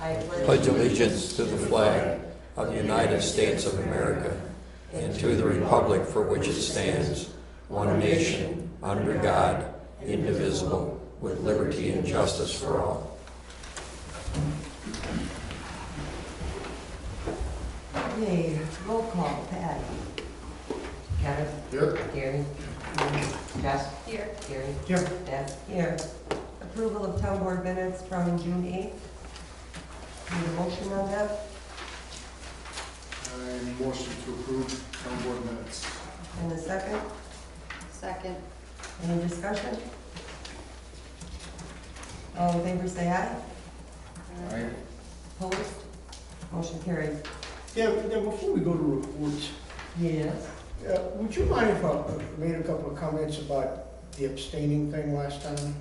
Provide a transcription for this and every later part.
I pledge allegiance to the flag of the United States of America and to the republic for which it stands, one nation, under God, indivisible, with liberty and justice for all. Okay, roll call, Patty. Kevin? Here. Gary? Jess? Here. Gary? Here. Deb? Here. Approval of town board minutes from June 8th. Need a motion on that? I motion to approve town board minutes. And a second? Second. Any discussion? All in favor, say aye. Aye. Opposed? Motion carried. Yeah, before we go to reports, Yes. would you mind if I made a couple of comments about the abstaining thing last time?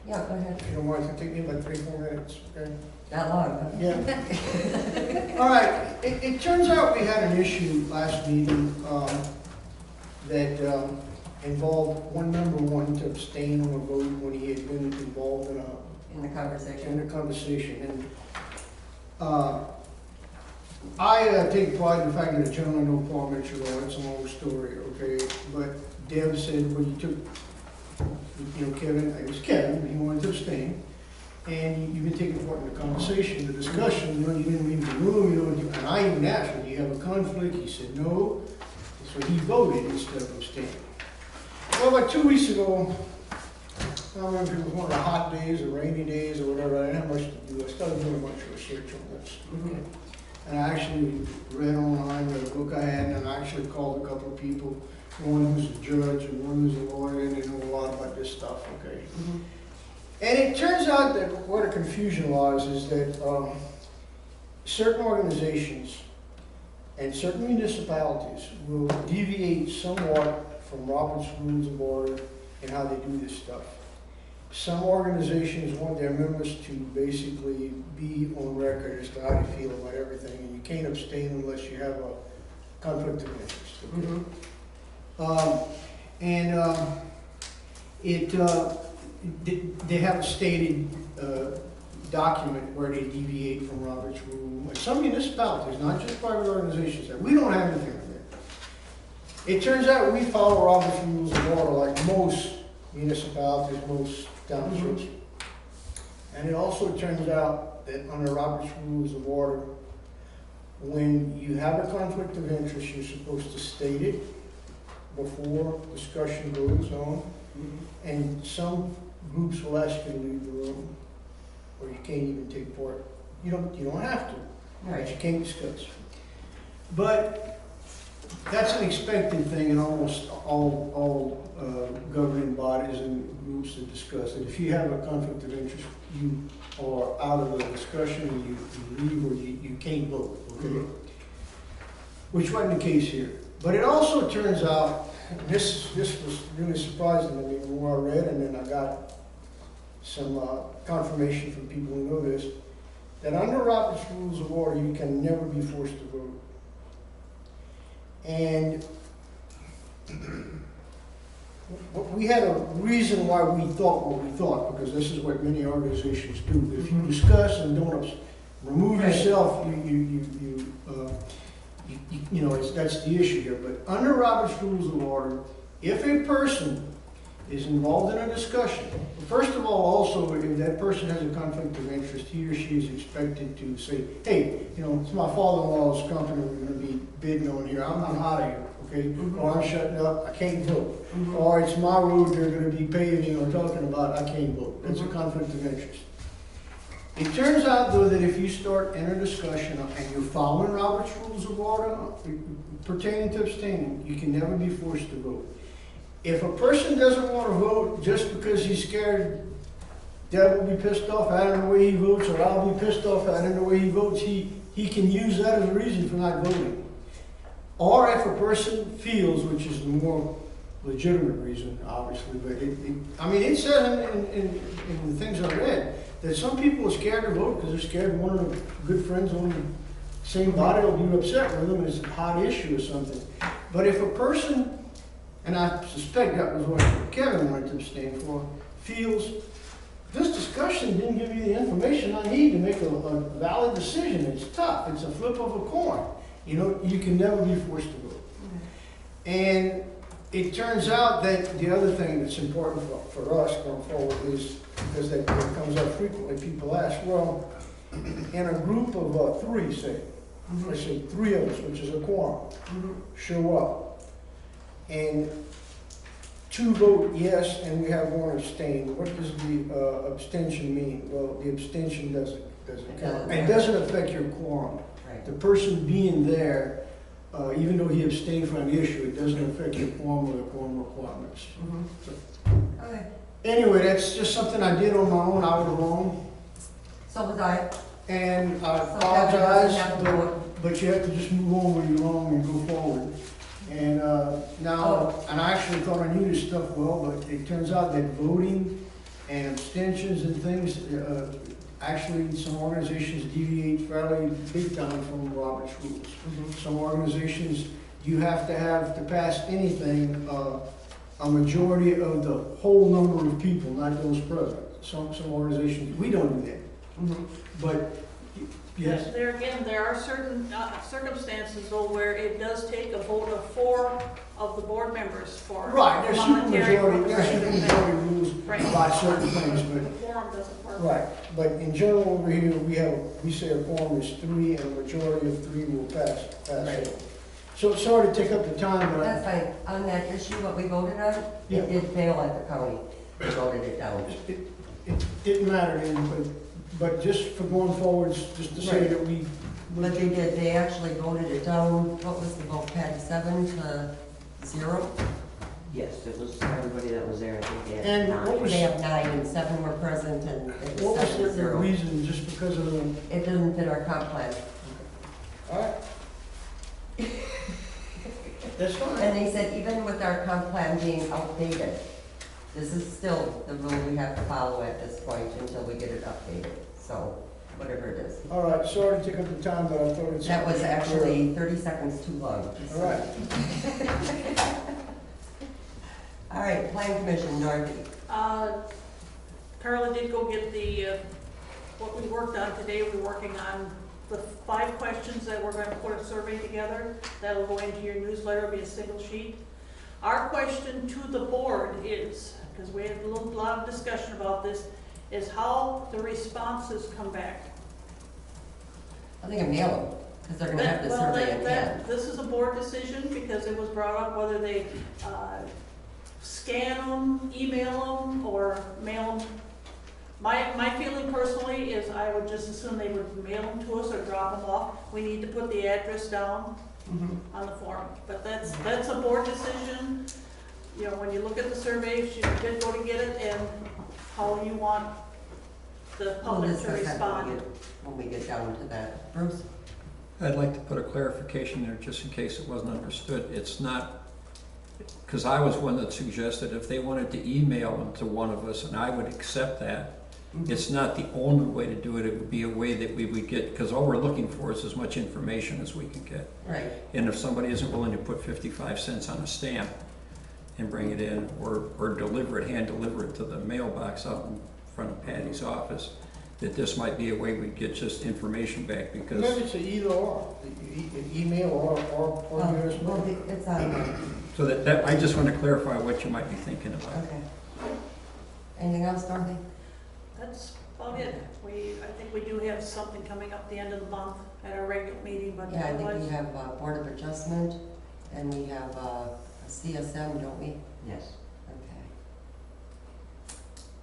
Yeah, go ahead. If you don't mind, it'll take me about 3-4 minutes, okay? That long, huh? Yeah. All right, it turns out we had an issue last meeting that involved one member wanting to abstain on a vote when he had been involved In the conversation. in a conversation. And I take pride in the fact that the gentleman no parliamentary law, it's a long story, okay? But Deb said, well, you took, Kevin, it was Kevin, he wanted to abstain. And you've been taking part in the conversation, the discussion, you didn't leave the room, and I even asked him, do you have a conflict? He said, no. So he voted instead of abstaining. Well, about 2 weeks ago, I don't remember if it was one of the hot days or rainy days or whatever, I didn't have much to do. I started doing a bunch of research on this. Okay. And I actually read online, read a book I had, and I actually called a couple of people, one who's a judge and one who's a lawyer, and they know a lot about this stuff, okay? And it turns out that where the confusion lies is that certain organizations and certain municipalities will deviate somewhat from Robert's Rules of Order in how they do this stuff. Some organizations want their members to basically be on record as to how they feel about everything, and you can't abstain unless you have a conflict of interest. Okay? They have a stated document where they deviate from Robert's Rule. Some municipalities, not just private organizations, that we don't have anything like that. It turns out we follow Robert's Rules of Order like most municipalities, most townships. And it also turns out that under Robert's Rules of Order, when you have a conflict of interest, you're supposed to state it before discussion goes on. And some groups will ask you to leave the room, or you can't even take part. You don't have to, but you can't discuss. But that's an expected thing in almost all governing bodies and groups that discuss it. If you have a conflict of interest, you are out of the discussion, and you leave, or you can't vote, okay? Which wasn't the case here. But it also turns out, this was really surprising to me the more I read, and then I got some confirmation from people who know this, that under Robert's Rules of Order, you can never be forced to vote. And we had a reason why we thought what we thought, because this is what many organizations do. If you discuss and don't remove yourself, that's the issue here. But under Robert's Rules of Order, if a person is involved in a discussion, first of all, also, if that person has a conflict of interest, he or she is expected to say, hey, it's my father-in-law's company we're going to be bidding on here. I'm out of here, okay? Or I'm shutting up, I can't vote. Or it's my road they're going to be paving or talking about, I can't vote. That's a conflict of interest. It turns out, though, that if you start in a discussion and you're following Robert's Rules of Order pertaining to abstaining, you can never be forced to vote. If a person doesn't want to vote just because he's scared Deb will be pissed off at him the way he votes, or I'll be pissed off at him the way he votes, he can use that as a reason for not voting. Or if a person feels, which is the more legitimate reason, obviously, but it says in the things I read, that some people are scared to vote because they're scared one of the good friends on the same body will be upset with them and it's a hot issue or something. But if a person, and I suspect that was what Kevin wanted to abstain for, feels this discussion didn't give you the information I need to make a valid decision. It's tough. It's a flip of a coin. You know, you can never be forced to vote. And it turns out that the other thing that's important for us going forward is, because that comes up frequently, people ask, well, in a group of three, say, let's say 3 of us, which is a quorum, show up, and 2 vote yes, and we have 1 abstain. What does the abstention mean? Well, the abstention doesn't count. It doesn't affect your quorum. Right. The person being there, even though he abstained from the issue, it doesn't affect your quorum or the quorum requirements. Okay, Anyway, that's just something I did on my own. I was wrong, so was I. and I So that doesn't have to apologize, go- but you have to just move on where you're wrong and go forward. And now, and I actually thought I knew this stuff well, but it turns out that voting and abstentions and things, actually, some organizations deviate fairly big time from Robert's rules. Some organizations, you have to pass anything, a majority of the whole number of people, not those present. Some organizations, we don't do that. But, yes, There again, there are certain circumstances though where it does take a vote of 4 of the board members for right, there's monetary supermajority rules Right. about certain things, The but, quorum doesn't work. right. But in general, over here, we say a quorum is 3, and a majority of 3 will pass Right. it. So sorry to take up the time, but That's fine. On that issue, what we voted on, Yeah. it did fail at the county. They voted it down. it didn't matter then, but just for going forwards, just to say Right. that we. But they did, they actually voted it down, what was the vote, Patty, 7 to 0? Yes, it was everybody that was there, I think they had And 9. what was- They have 9 and 7 were present and it What was was 7 to the 0. reason, just because of the, It didn't fit our comp plan. all right? That's fine. And they said even with our comp plan being outdated, this is still the rule we have to follow at this point until we get it updated. So, whatever it is. All right, sorry to take up the time, but I thought it's. That was actually 30 seconds too long. All right. All right, Plan Commission, Dorothy. Carla did go get what we worked on today. We're working on the 5 questions that we're going to put a survey together. That'll go into your newsletter, be a single sheet. Our question to the board is, because we had a lot of discussion about this, is how the responses come back. I think I mail them, because they're gonna have the survey in hand. This is a board decision because it was brought up whether they scan them, email them, or mail them. My feeling personally is I would just assume they would mail them to us or drop them off. We need to put the address down on the form, but that's a board decision. You know, when you look at the survey, if you did go to get it, and how you want the We'll public to discuss that respond. when we get down to that. Bruce? I'd like to put a clarification there, just in case it wasn't understood. It's not, because I was one that suggested if they wanted to email them to one of us, and I would accept that, it's not the only way to do it. It would be a way that we would get, because all we're looking for is as much information as we can get. Right. And if somebody isn't willing to put 55 cents on a stamp and bring it in, or hand deliver it to the mailbox out in front of Patty's office, that this might be a way we get just information back, because Maybe it's a either or, email or Well, it's on there. so that I just want to clarify what you might be thinking about. Okay. Anything else, Dorothy? That's about it. I think we do have something coming up the end of the month at our regular meeting, but Yeah, I think otherwise. we have Board of Adjustment, and we have a CSM, don't we? Yes. Okay.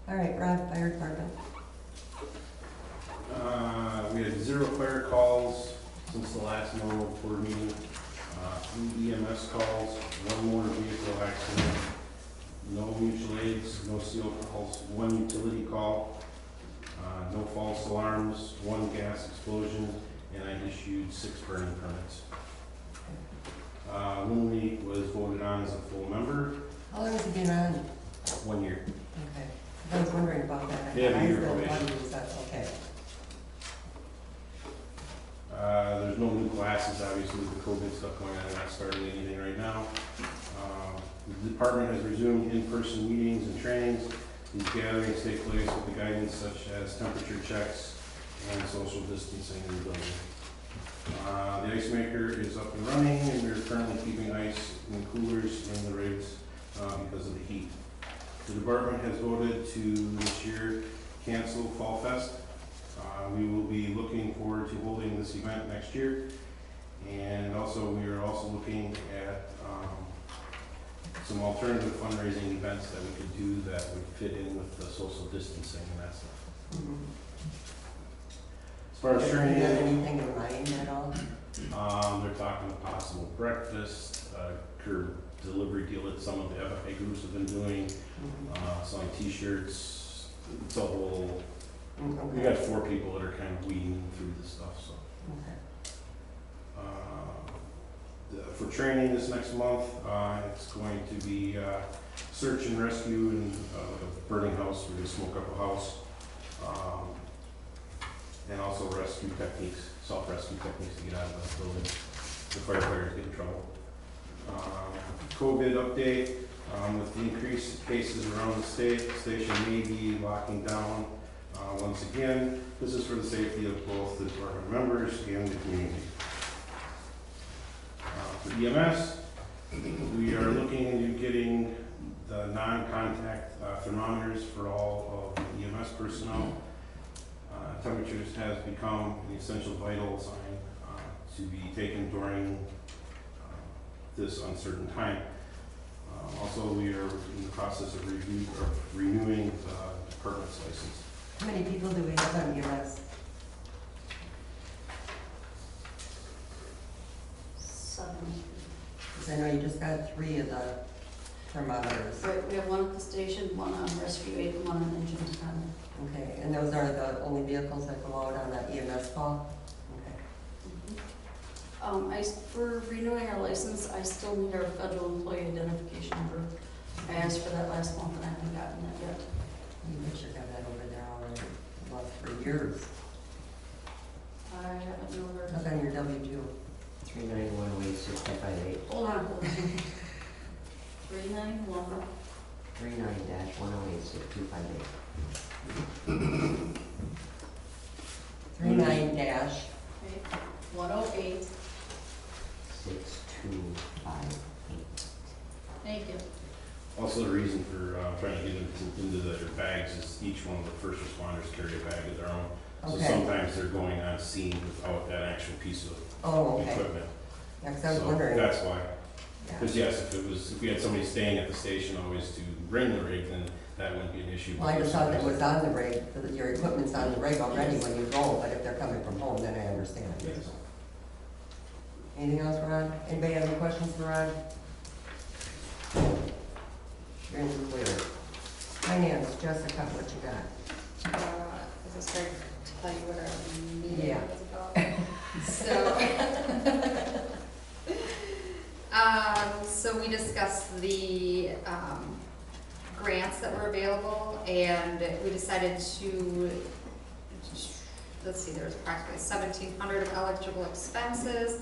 All right, Rod, Fire Department. We had 0 fire calls since the last normal board meeting, 3 EMS calls, 1 motor vehicle accident, no mutual aids, no seal calls, 1 utility call, no false alarms, 1 gas explosion, and I issued 6 burning permits. Winley was voted on as a full member, How long has it been on? 1 year. Okay. I was wondering about that. They have a I year still probation. wondered, that's okay. There's no new classes, obviously, with the COVID stuff going on. They're not starting anything right now. The department has resumed in-person meetings and trainings. These gatherings take place with the guidance such as temperature checks and social distancing in the building. The ice maker is up and running, and we're currently keeping ice in coolers in the rigs because of the heat. The department has voted to this year cancel Fall Fest. We will be looking forward to holding this event next year. And also, we are also looking at some alternative fundraising events that we could do that would fit in with the social distancing and that stuff. As far as Do you training, have anything in mind at all? they're talking a possible breakfast, curb delivery deal that some of the FFA groups have been doing, selling T-shirts. It's a whole. We got 4 people that are kind of weeding through this stuff. So. Okay. For training this next month, it's going to be search and rescue in a burning house. We're going to smoke up a house. And also rescue techniques, self-rescue techniques to get out of the building. The firefighters get in trouble. COVID update, with the increased cases around the station may be locking down once again. This is for the safety of both the department members and the community. For EMS, we are looking into getting the non-contact thermometers for all of the EMS personnel. Temperatures has become an essential vital sign to be taken during this uncertain time. Also, we are in the process of renewing the department's license. How many people do we have on EMS? 7. Because I know you just got 3 of the thermometers. Right, we have one at the station, one on rescue aid, and one on engine 10. Okay, and those are the only vehicles that go out on that EMS call? Okay. For renewing our license, I still need our federal employee identification number. I asked for that last month and I haven't gotten that yet. You bet you got that over there already, well, for years. I haven't known where. How's on your W-2? 391086258. Hold on. 391. 39-1086258. 39 dash. 108. 6258. Thank you. Also, the reason for trying to get into their bags is each one of the first responders carry a bag of their own. So Okay. sometimes they're going on scene without that actual piece of Oh, okay. equipment. Yeah, 'cause I was So wondering. that's why. Yeah. Because yes, if we had somebody staying at the station always to bring the rig, then that wouldn't be an issue. Well, I just thought that was on the rig, so that your equipment's on the rig already when you go, but if they're coming from home, then I understand. Yes. Anything else, Ron? Anybody have any questions for Ron? You're in the clear. Finance, Jessica, what you got? Is it start to tell you what our meeting Yeah. was about? So we discussed the grants that were available, and we decided to, let's see, there was approximately 1,700 of eligible expenses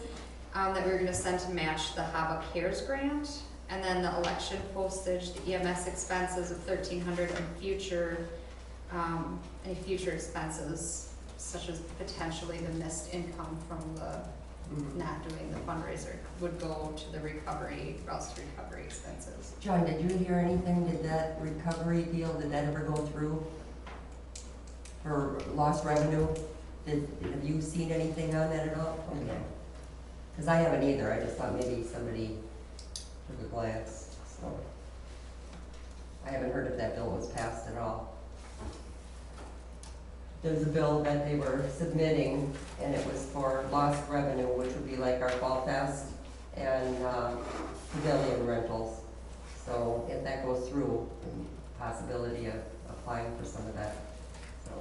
that we were going to send to match the HAVA CARES grant, and then the election postage, the EMS expenses of 1,300, and future, any future expenses, such as potentially the missed income from the not doing the fundraiser, would go to the recovery, routes to recovery expenses. John, did you hear anything? Did that recovery deal, did that ever go through? For lost revenue? Have you seen anything on that at all? Okay. Because I haven't either, I just thought maybe somebody took a glance, so. I haven't heard if that bill was passed at all. There's a bill that they were submitting, and it was for lost revenue, which would be like our Fall Fest and pavilion rentals. So if that goes through, possibility of applying for some of that, so.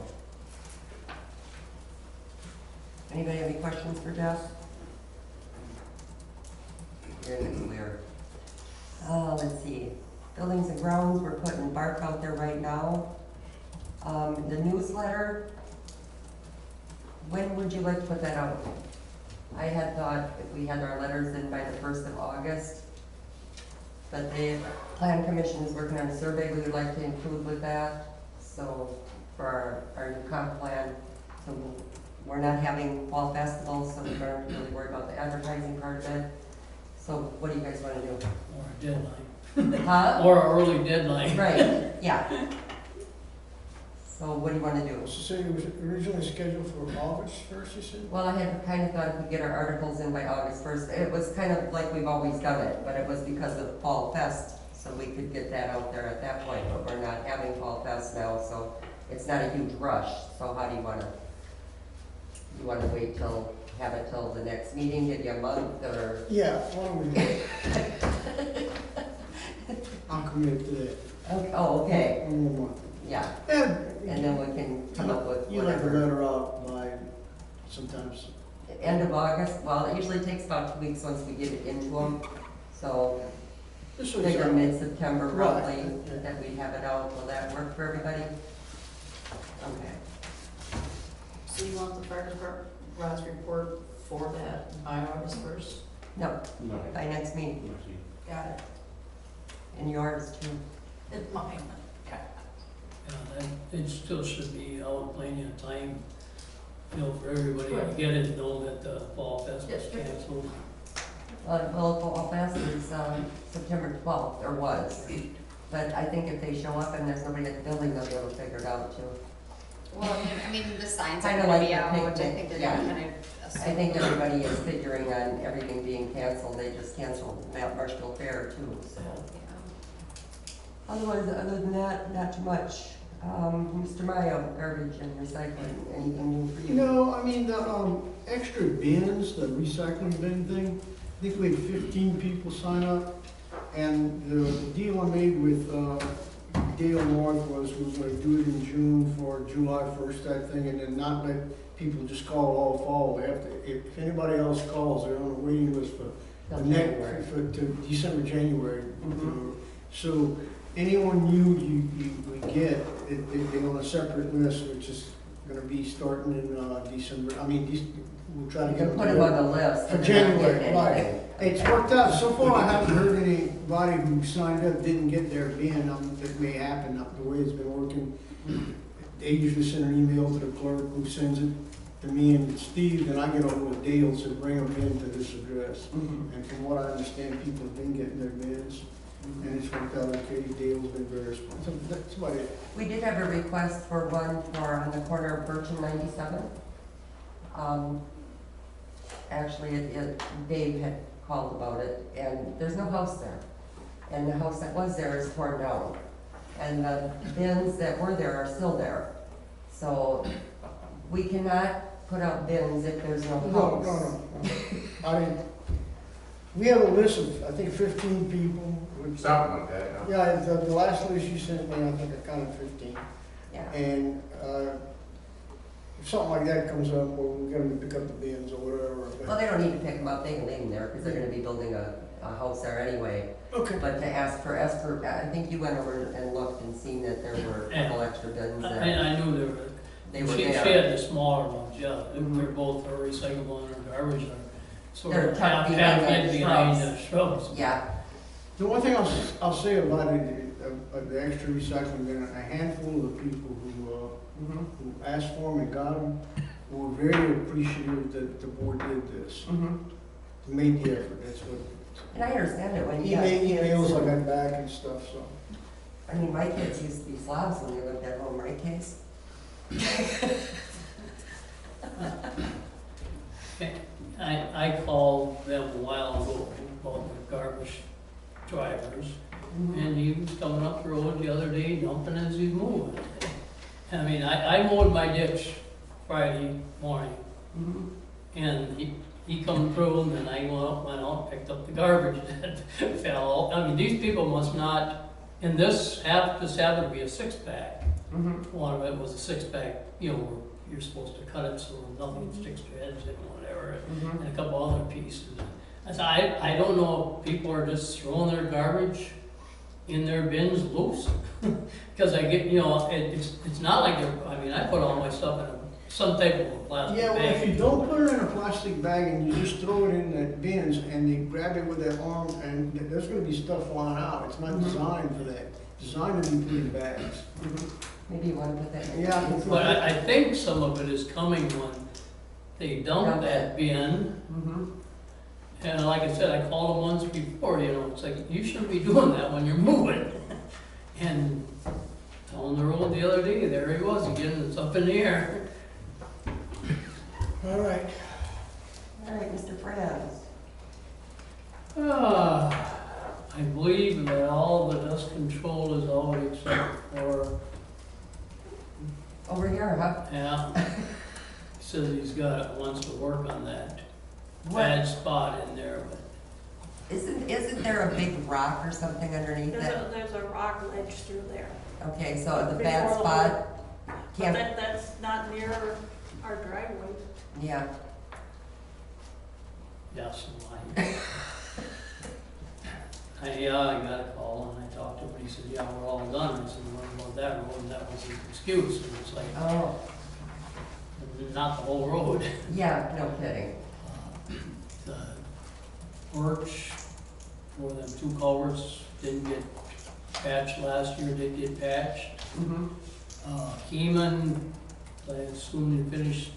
Anybody have any questions for Jeff? You're in the clear. Let's see, buildings and grounds, we're putting bark out there right now. The newsletter, when would you like to put that out? I had thought if we had our letters in by the 1st of August, But the plan commission is working on a survey we would like to include with that, so, for our new comp plan. So we're not having fall festivals, so we don't have to really worry about the advertising part of it. So what do you guys wanna do? Or a deadline, Huh? or an early deadline. Right, yeah. So what do you wanna do? So it was originally scheduled for August first, you said? Well, I had kind of thought if we get our articles in by August first, it was kind of like we've always done it, but it was because of Fall Fest, so we could get that out there at that point, but we're not having Fall Fest now, so it's not a huge rush. So how do you wanna wait till, have it till the next meeting, give you a month, or? Yeah, why don't we do it? I'll commit to that. Oh, okay, One more month. yeah, And and then we can come up with you let the whatever. letter out by sometimes, End of August, well, it usually takes about 2 weeks once we get it into them, so this was, figure mid-September Right. roughly, that we have it out. Will that work for everybody? Okay. So you want the fire department, Rod's report for that by August 1st? No, No. by next meeting, Next week. Got it. and yours too. It's mine, got Yeah, it still should be out plenty of time, for everybody to Correct. get it, know that the Fall Fest was Yes, sure. canceled. Well, Fall Fest is September 12th, or was. But I think if they show up and there's nobody at the building, they'll be able to figure it out too. Well, I mean, the signs are Kinda gonna like be the out, I picnic, think they're yeah. gonna kind of. I think everybody is figuring on everything being canceled. They just canceled Mount Marshall Fair too, so. Otherwise, other than that, not too much. Mr. Mayo, garbage and recycling, anything new for you? no, I mean, the, extra bins, the recycling bin thing, I think we had 15 people sign up. And the deal I made with, Dale North was gonna do it in June for July 1st, that thing, and then not let people just call all fall. They have to, if anybody else calls, they're on the waiting list for Till the next, January. for, to December, January. Mhm. So anyone new we get, they're on a separate list, which is gonna be starting in, December. I mean, we'll try to You get can them put them on together. the list. For and they're not January, getting right. anything. It's worked out, so far I haven't heard anybody who signed up didn't get their bin. It may happen, the way it's been working. They usually send an email to the clerk who sends it to me and Steve, and I get over with Dale to bring them in to this address. Mhm. And from what I understand, people have been getting their bins, and it's worked out okay. Dale's been very responsive. That's about it. We did have a request for one for on the corner of Birch and 97. Actually, Dave had called about it, and there's no house there. And the house that was there is torn down. And the bins that were there are still there. So we cannot put out bins if there's no No, house. no. I mean, we have a list of, I think, 15 people. which- Something like that, yeah. Yeah, the last list you sent me, I think I counted 15. Yeah. And if something like that comes up, well, we're gonna pick up the bins or whatever. Well, they don't need to pick them up, they can leave them there, because they're gonna be building a house there anyway. Okay. But to ask for, I think you went over and looked and seen that there were a couple extra bins there. I knew They were she there. had the smaller ones, yeah, Mhm. they're both are recyclable and are garbage, are sort They're of tucked half behind in the behind shrubs. the shrubs. Yeah, The one thing I'll say about it, the extra recycling bin, a handful of the people mhm, who asked for them and got them were very appreciative that the board did this, mhm. made the effort, that's what. And I understand it when you have Emails I kids. got back and stuff, so. I mean, my kids used to be slobs when they lived at home, right, Case? I called them a while ago about the garbage drivers, and he was coming up the road the other day dumping as he's moving. I mean, I mowed my ditch Friday morning, Mhm. and he come through, and then I went out, picked up the garbage that fell out. I mean, these people must not, and this happened to be a 6-pack. Mhm. One of it was a 6-pack, where you're supposed to cut it so nothing sticks to your heads and whatever, Mhm. and a couple other pieces. I said, I don't know if people are just throwing their garbage in their bins loose. Because I get, it's not like I put all my stuff in a some type of a plastic Yeah, well, if you bag. don't put it in a plastic bag and you just throw it in the bins and they grab it with their arm and there's gonna be stuff flying out. It's not designed for that. It's designed to be put in bags. Maybe you wanna put that in. Yeah. But I think some of it is coming when they dump that bin. Mm-hmm. And like I said, I called them once before, you know, it's like, you shouldn't be doing that when you're moving. And on the road the other day, there he was again, it's up in the air. All right. All right, Mr. Franz. I believe that all the dust control is out except for, Over here, huh? yeah. He says he's wants to work on that What, bad spot in there, but isn't there a big rock or something underneath that? There's a rock ledge through there. Okay, so the bad Before the spot, But can't, that's not near our driveway. yeah. yes, I got a call and I talked to him, and he said, yeah, we're all done. I said, what about that road? And that was his excuse, and it's like, Oh, not the whole road. yeah, no kidding. The Birch, where them two culverts didn't get patched last year, did get patched. Mm-hmm. Keeman, I assume they finished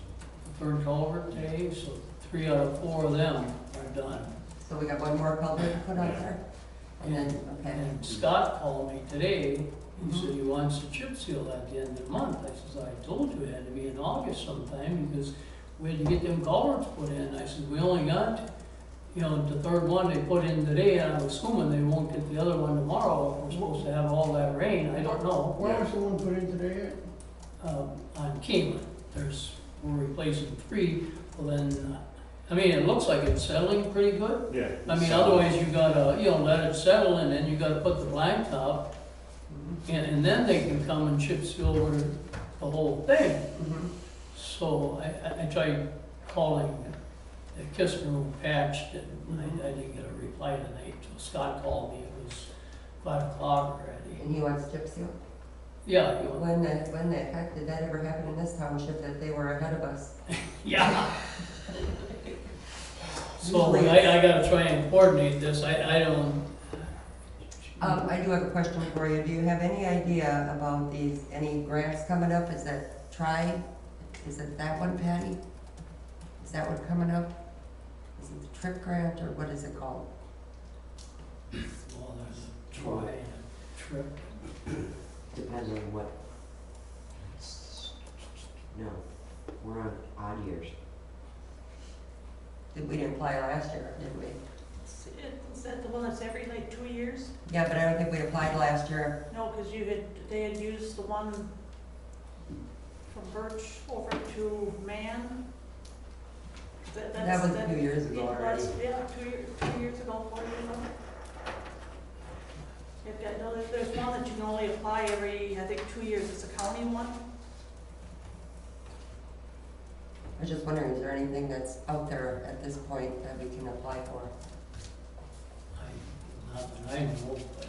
the third culvert today, so 3 out of 4 of them are done. So we got one more culvert to put out there? And then, okay. And Scott called me today, he said he wants to chip seal at the end of the month. I says, I told you it had to be in August sometime, because we had to get them culverts put in. I said, we only got, you know, the third one they put in today, and I'm assuming they won't get the other one tomorrow, if we're supposed to have all that rain, I don't know. Where was the one put in today? On Keeman, we're replacing 3, well then, I mean, it looks like it's settling pretty good. Yeah. I mean, otherwise you gotta, you know, let it settle, and then you gotta put the blacktop, and then they can come and chip seal over the whole thing. Mhm. So I tried calling the Kistner who patched it, and I didn't get a reply tonight, so Scott called me, it was 5 o'clock already. And he wants chip seal? Yeah, you When the heck did that ever happen in this township that they were ahead of us? yeah. So I gotta try and coordinate this, I don't. I do have a question for you. Do you have any idea about any grants coming up? Is that is it that one, Patty? Is that one coming up? Is it the trip grant, or what is it called? Well, there's a try and a trip. Depends on what. No, we're on odd years. We didn't apply last year, did we? Is that the one that's every like 2 years? Yeah, but I don't think we applied last year. No, because they had used the one from Birch over to Man. That was a few years ago already. Yeah, 2 years ago, 4 years ago. There's one that you can only apply every, I think, 2 years. It's a county one. I was just wondering, is there anything that's out there at this point that we can apply for? Not that I know, but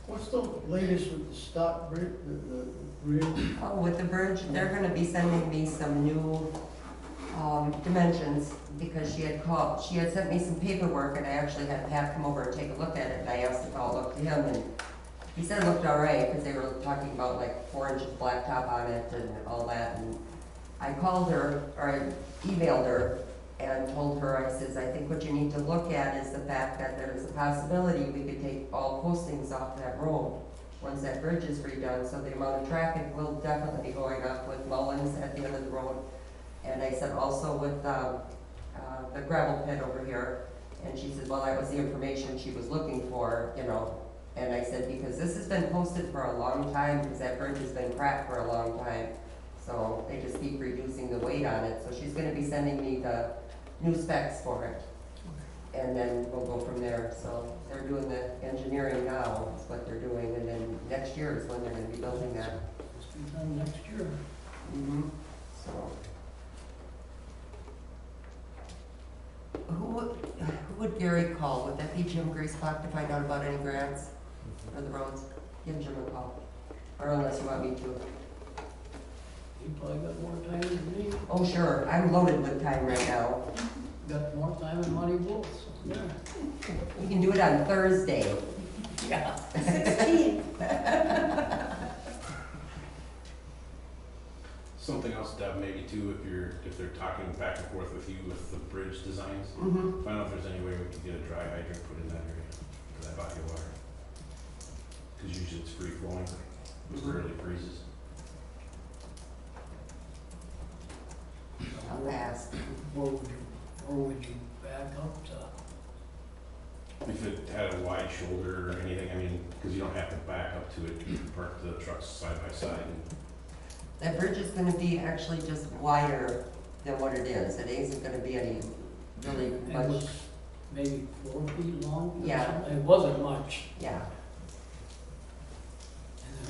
What's the latest with the stock bridge, the bridge? Oh, with the bridge, they're gonna be sending me some new, dimensions, because she had sent me some paperwork, and I actually had Pat come over and take a look at it, and I asked if I'll look to him, and he said it looked all right, because they were talking about like 4 inches blacktop on it and all that, and I called her, or I emailed her, and told her, I says, I think what you need to look at is the fact that there's a possibility we could take all postings off that road once that bridge is redone, so the amount of traffic will definitely be going up with Mullins at the end of the road. And I said also with the gravel pit over here, and she said, well, that was the information she was looking for, you know. And I said, because this has been posted for a long time, because that bridge has been cracked for a long time. So they just keep reducing the weight on it, so she's gonna be sending me the new specs for it. And then we'll go from there. So they're doing the engineering now, is what they're doing, and then next year is when they're gonna be building that. it's be done next year. Mm-hmm. So. Who would Gary call? Would that be Jim Greasecock to find out about any grants for the roads? Give Jim a call. Or unless you want me to. You probably got more time than me. Oh, sure, I'm loaded with time right now. Got more time than money both, so, yeah. We can do it on Thursday. Yeah. 16. Something else, Deb, maybe too, if they're talking back and forth with you with the bridge designs, Mm-hmm. find out if there's any way we could get a dry hydrant put in that area, for that body of water. Cause usually it's free flowing, it rarely freezes. I'll ask. Or would you back up to? If it had a wide shoulder or anything, I mean, cause you don't have to back up to it, you can park the trucks side by side and That bridge is gonna be actually just wider than what it is. It isn't gonna be any really It much, was maybe 4 feet long or Yeah. something. It wasn't much. yeah.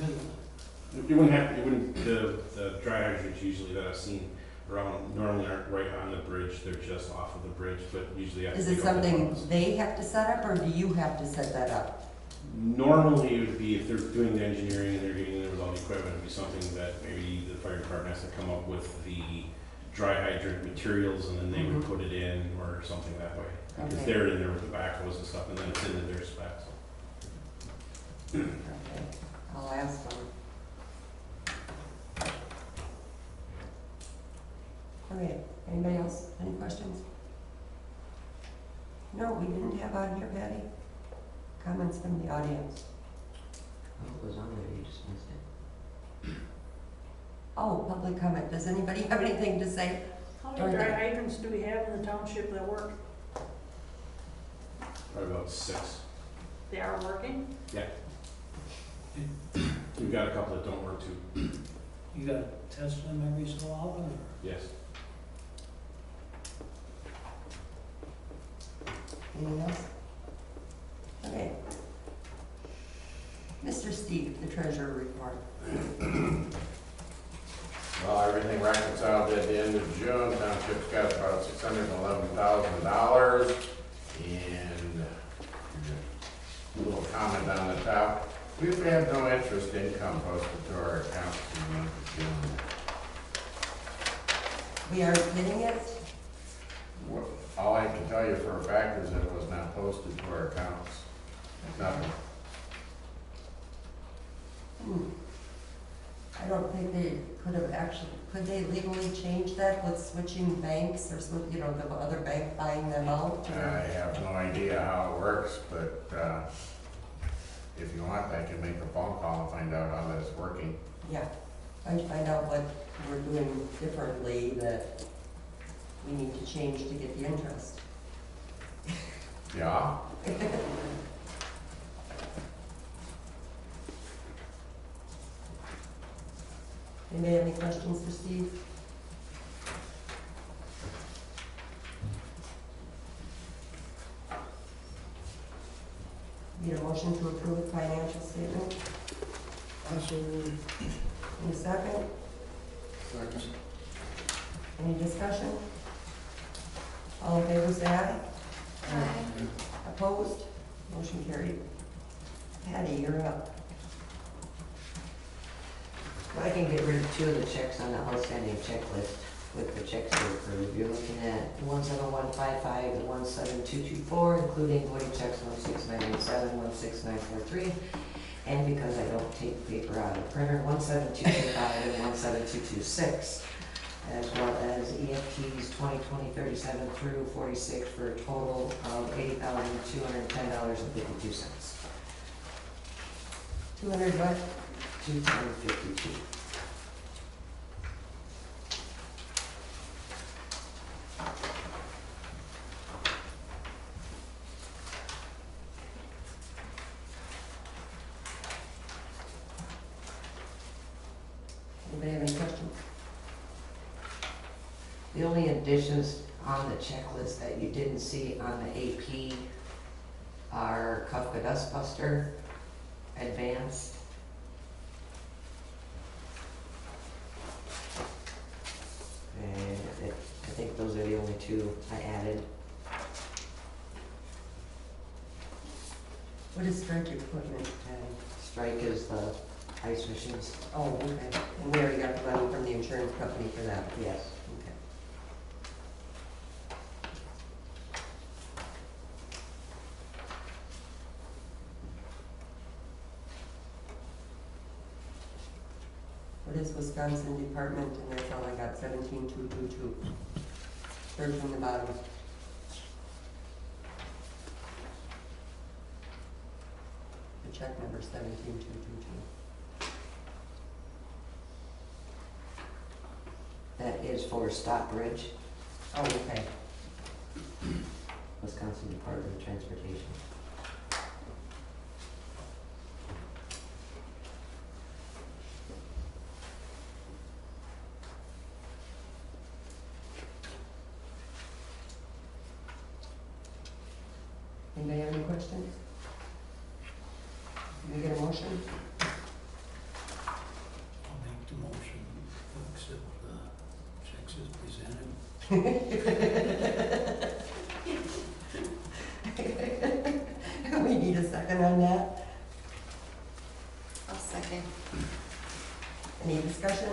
And there you wouldn't have, the dry hydrants usually that I've seen around normally aren't right on the bridge, they're just off of the bridge, but usually I have to Is it take out the something ones. they have to set up, or do you have to set that up? Normally, it would be, if they're doing the engineering and they're getting there with all the equipment, it'd be something that maybe the fire department has to come up with the dry hydrant materials and then they would Mhm. put it in or something that way. Because Okay. they're in there with the backhoes and stuff, and then it's into their specs. Okay, I'll ask them. Okay, anybody else, any questions? No, we didn't have on here, Patty? Comments from the audience? Oh, it was on there, you just missed it. Oh, public comment, does anybody have anything to say? How many dry hydrants do we have in the township that work? Probably about 6. They are working? We've got a couple that don't work too. You gotta test them every so often, or? Yes. Anything else? Okay. Mr. Steve, the treasurer report. Well, everything reconciled at the end of June, township's got about $611,000. And a little comment on the top, we've had no interest income posted to our accounts in the month of June. We aren't getting it? All I can tell you for a fact is that it was not posted to our accounts. Nothing. I don't think they could have actually, could they legally change that with switching banks or, you know, the other bank buying them out? I or- have no idea how it works, but if you want, I can make a phone call and find out how that's working. Yeah, and find out what we're doing differently that we need to change to get the interest. Yeah. Anybody have any questions for Steve? Need a motion to approve financial statement? Also, Any second? Second. Any discussion? All in favor, say aye. Aye. Opposed? Motion carried. Patty, you're up. I can get rid of 2 of the checks on the outstanding checklist with the checks to approve. You're looking at 17155 and 17224, including voiding checks 16987, 16943. And because I don't take paper out of the printer, 17225 and 17226, as well as EFTs 2020-37 through 46 for a total of $80,210.52. 200 what? 210.52. Anybody have any questions? The only additions on the checklist that you didn't see on the AP are Kafka Dust Buster, Advanced, and I think those are the only 2 I added. What is strike equipment, Patty? Strike is the ice machines. Oh, okay. And we already got the money from the insurance company for that? Yes. Okay. What is Wisconsin Department, and that's all I got, 17222. Third from the bottom. The check number 17222. That is for Stockbridge, Oh, okay. Wisconsin Department of Transportation. Anybody have any questions? Can we get a motion? I'll make the motion to accept the checks as presented. We need a second on that. I'll second. Any discussion?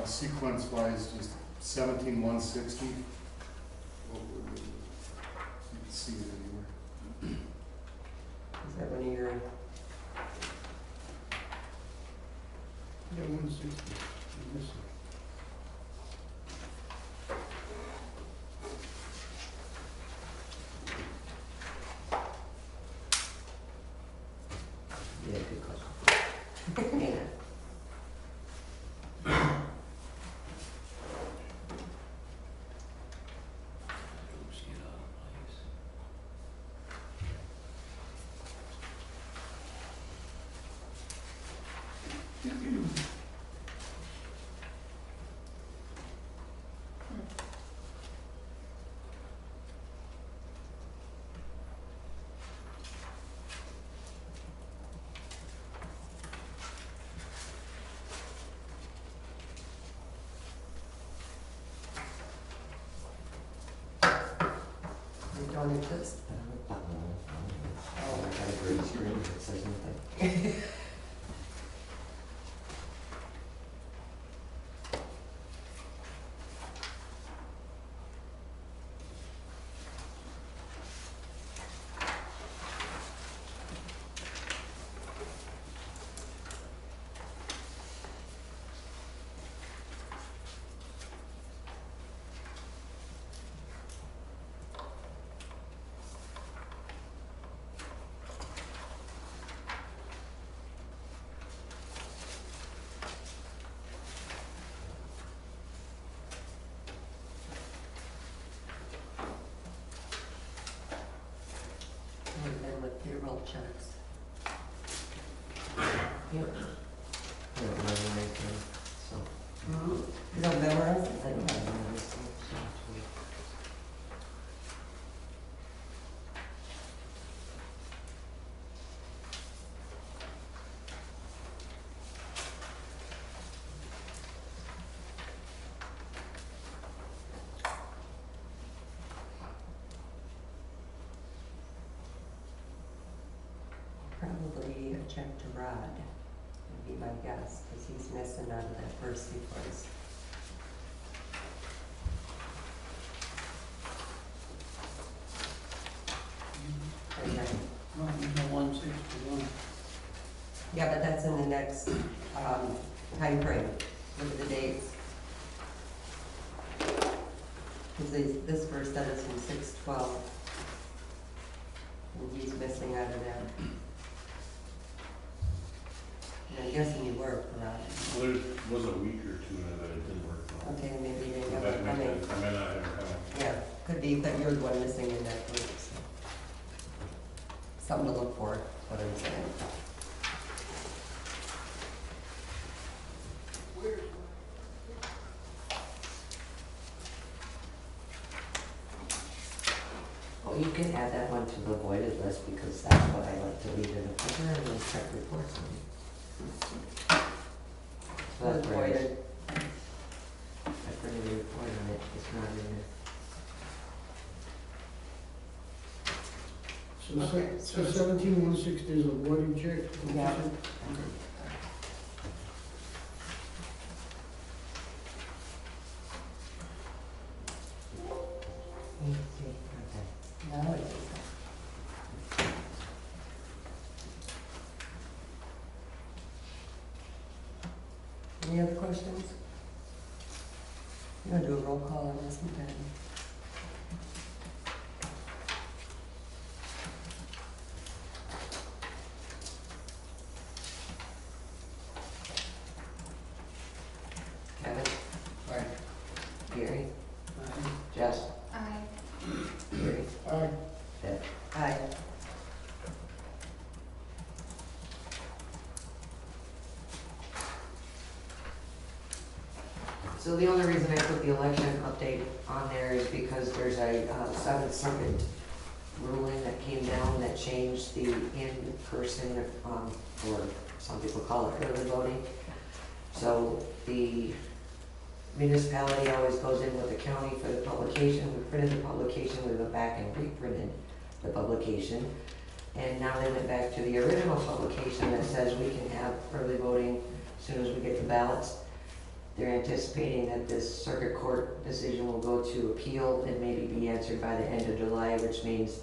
Sequence wise, just 17,160. You can see it anywhere. Is that one of your, Yeah, 160. Yeah, good question. Yeah. Oops, get out of place. they don't exist? Oh, I got a green screen that says nothing. And then with payroll checks. Yep. I don't remember anything, so. You don't memorize? I don't remember anything, so. Probably a check to Rod, would be my guess, because he's missing out of that first sequence. Okay. No, no 161. Yeah, but that's in the next, time frame. Look at the dates. Because this first set is from 6/12. And he's missing out of that. And I'm guessing you work, Rod. Well, there was a week or two that it didn't work well. Okay, maybe you didn't So have that it may, coming. I may not have it coming. Yeah, could be, but you're the one missing in that group, so. Something to look for, is what I'm saying. Oh, you can add that one to the voided list because that's what I like to leave in the paper and then check reports on. So that's where Voided. I printed a report on it, it's not in there. So So Okay. so 1716 is a voided check? Yeah. Now it is. Any other questions? You want to do a roll call on this one, Patty? Kevin, Aye. Gary, Jess, Aye. Gary, Aye. Deb. Aye. So the only reason I put the election update on there is because there's a Seventh Circuit ruling that came down that changed the in-person, or some people call it early voting. So the municipality always goes in with the county for the publication. We printed the publication, we went back and reprinted the publication. And now they went back to the original publication that says we can have early voting as soon as we get the ballots. They're anticipating that this circuit court decision will go to appeal and maybe be answered by the end of July, which means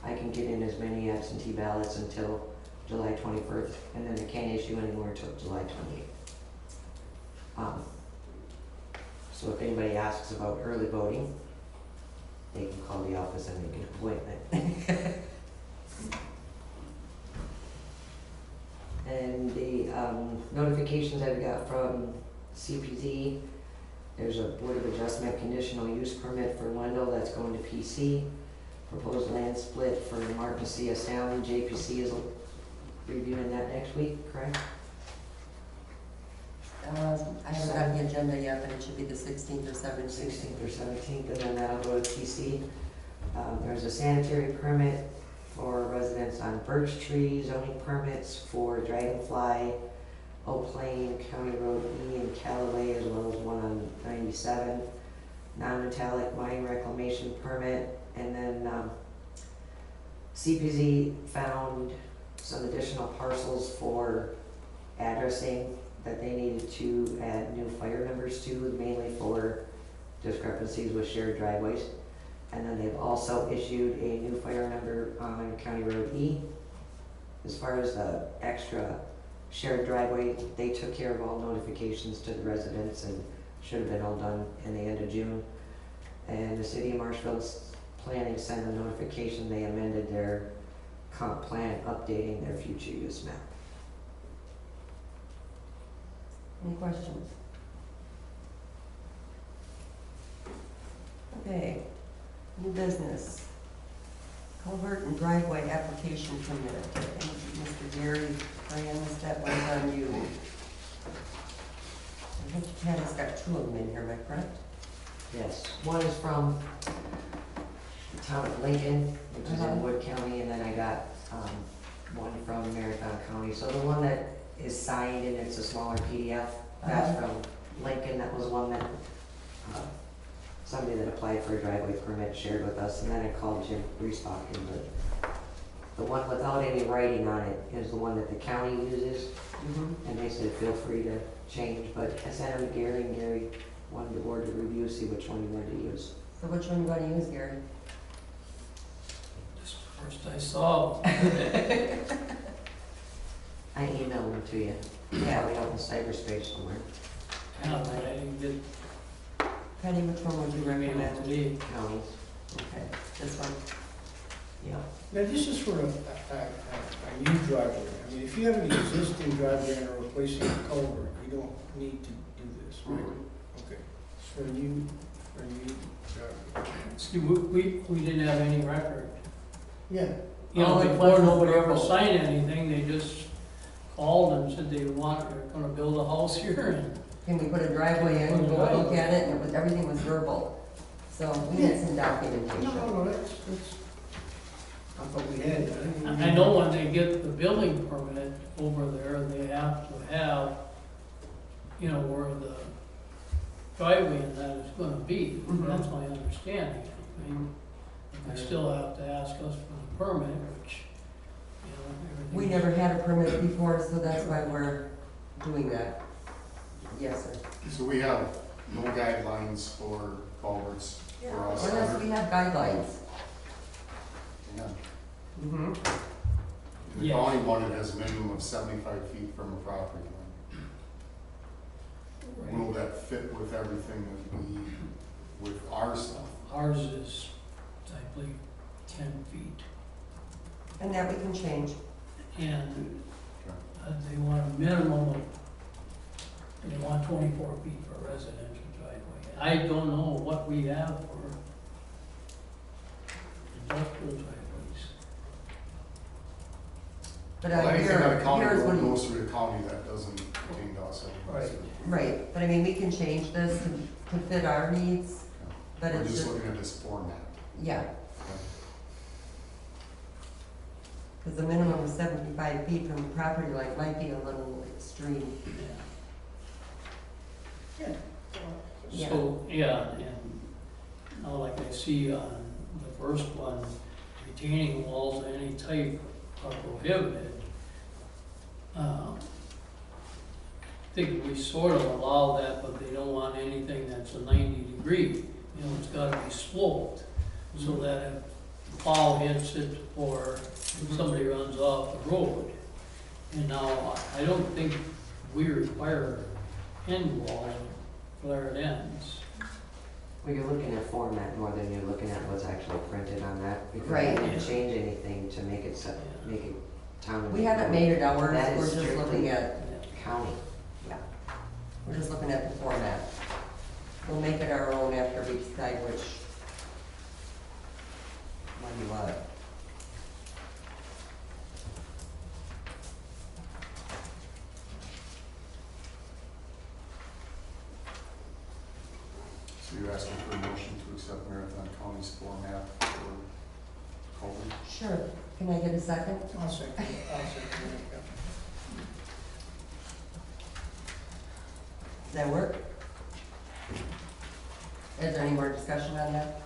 I can get in as many absentee ballots until July 21st, and then they can't issue any more until July 28th. So if anybody asks about early voting, they can call the office and make an appointment. And the notifications I've got from CPZ, there's a Board of Adjustment conditional use permit for Wendell that's going to PC. Proposed land split for Martin C. Sound, JPC is reviewing that next week, correct? I haven't got the agenda yet, but it should be the 16th or 17th. 16th or 17th, and then that'll go to PC. There's a sanitary permit for residents on Birch Tree, zoning permits for Dragonfly, Oak Lane, County Road E and Callaway, as well as one on 97. Non-metallic mine reclamation permit, and then CPZ found some additional parcels for addressing that they needed to add new fire numbers to, mainly for discrepancies with shared driveways. And then they've also issued a new fire number on County Road E. As far as the extra shared driveway, they took care of all notifications to the residents and should have been all done in the end of June. And the city of Marshville's planning sent a notification they amended their comp plan, updating their future use map. Any questions? Okay, new business. Culvert and driveway application permit. I think Mr. Gary Franz, that one's on you. I think Patty's got two of them in here, am I correct? Yes, one is from the town of Lincoln, which is in Wood County, and then I got one from Marathon County. So the one that is signed and it's a smaller PDF, that's from Lincoln. That was one that somebody that applied for a driveway permit shared with us, and then I called Jim Reespock, and the one without any writing on it is the one that the county uses, and they said feel free to change, but I sent him to Gary, and Gary wanted the board to review, see which one you wanted to use. So which one you want to use, Gary? Just first I saw. I emailed them to you. Yeah. Probably out in cyberspace somewhere. Yeah, but I didn't get Patty, which one would you to recommend? Counties. Okay, this one. Yeah. Now, this is for a new driveway. I mean, if you have an existing driveway and are replacing a culvert, you don't need to do this, right? Okay, it's for a new driveway. See, we didn't have any record. Yeah, You know, All it before was nobody ever verbal. signed anything, they just called and said they're gonna build a house here, and Can we put a driveway in, go look at it, and it was, everything was verbal. So we need some documentation. no, that's, I thought we had. I know when they get the building permit over there, they have to have, you know, where the driveway and that is gonna be. Mhm. That's my understanding. I mean, They still have to ask us for the permit, which, you know, everything. We never had a permit before, so that's why we're doing that. Yes, sir. So we have no guidelines for culverts for us. What else, we have guidelines. Yeah. Mm-hmm. The Yeah. county one, it has a minimum of 75 feet from a property line. Will Right. that fit with everything that with our stuff? Ours is, I believe, 10 feet. And that we can change. And they want a minimum of, they want 24 feet for a residential driveway. I don't know what we have for industrial driveways. But Well, anything on a county here's what road he, goes through the county that doesn't pertain to us. Right. right, but I mean, we can change this to fit our needs, but We're it's just just, looking at this format. yeah. Because the minimum of 75 feet from the property line might be a little extreme. Yeah. Yeah. So, yeah, and now like I see on the first one, retaining walls of any type are prohibited. I think we sort of allow that, but they don't want anything that's a 90 degree. You know, it's gotta be sloped, so that if the plow hits it or if somebody runs off the road. And now, I don't think we require end walls where it ends. Well, you're looking at format more than you're looking at what's actually printed on that. Because Right. you didn't change anything to make it, make it town. We haven't made it ours, That we're is just looking strictly at, county. we're just looking at the format. We'll make it our own after we decide which one we want. So you're asking for a motion to accept Marathon County's format for culvert? Sure, can I get a second? I'll second it. Does that work? Is there any more discussion on that?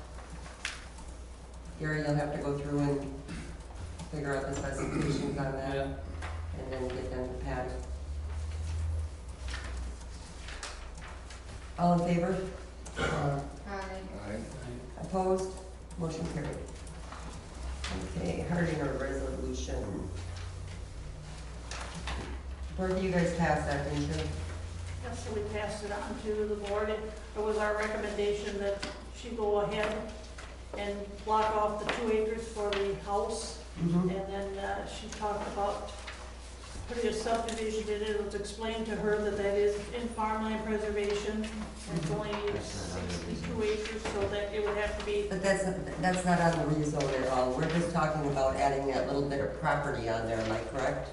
Gary, you'll have to go through and figure out the specifications on that, Yeah, and then get them to Patty. All in favor? Aye. Aye. Opposed? Motion carried. Okay, Hardinger resolution. Bertie, you guys passed that, didn't you? Yes, so we passed it on to the board. It was our recommendation that she go ahead and block off the 2 acres for the house. Mm-hmm. And then she talked about putting a subdivision in it. It was explained to her that that is in farmland preservation. And it's only 62 acres, so that it would have to be, But that's not on the rezone at all. We're just talking about adding that little bit of property on there, am I correct?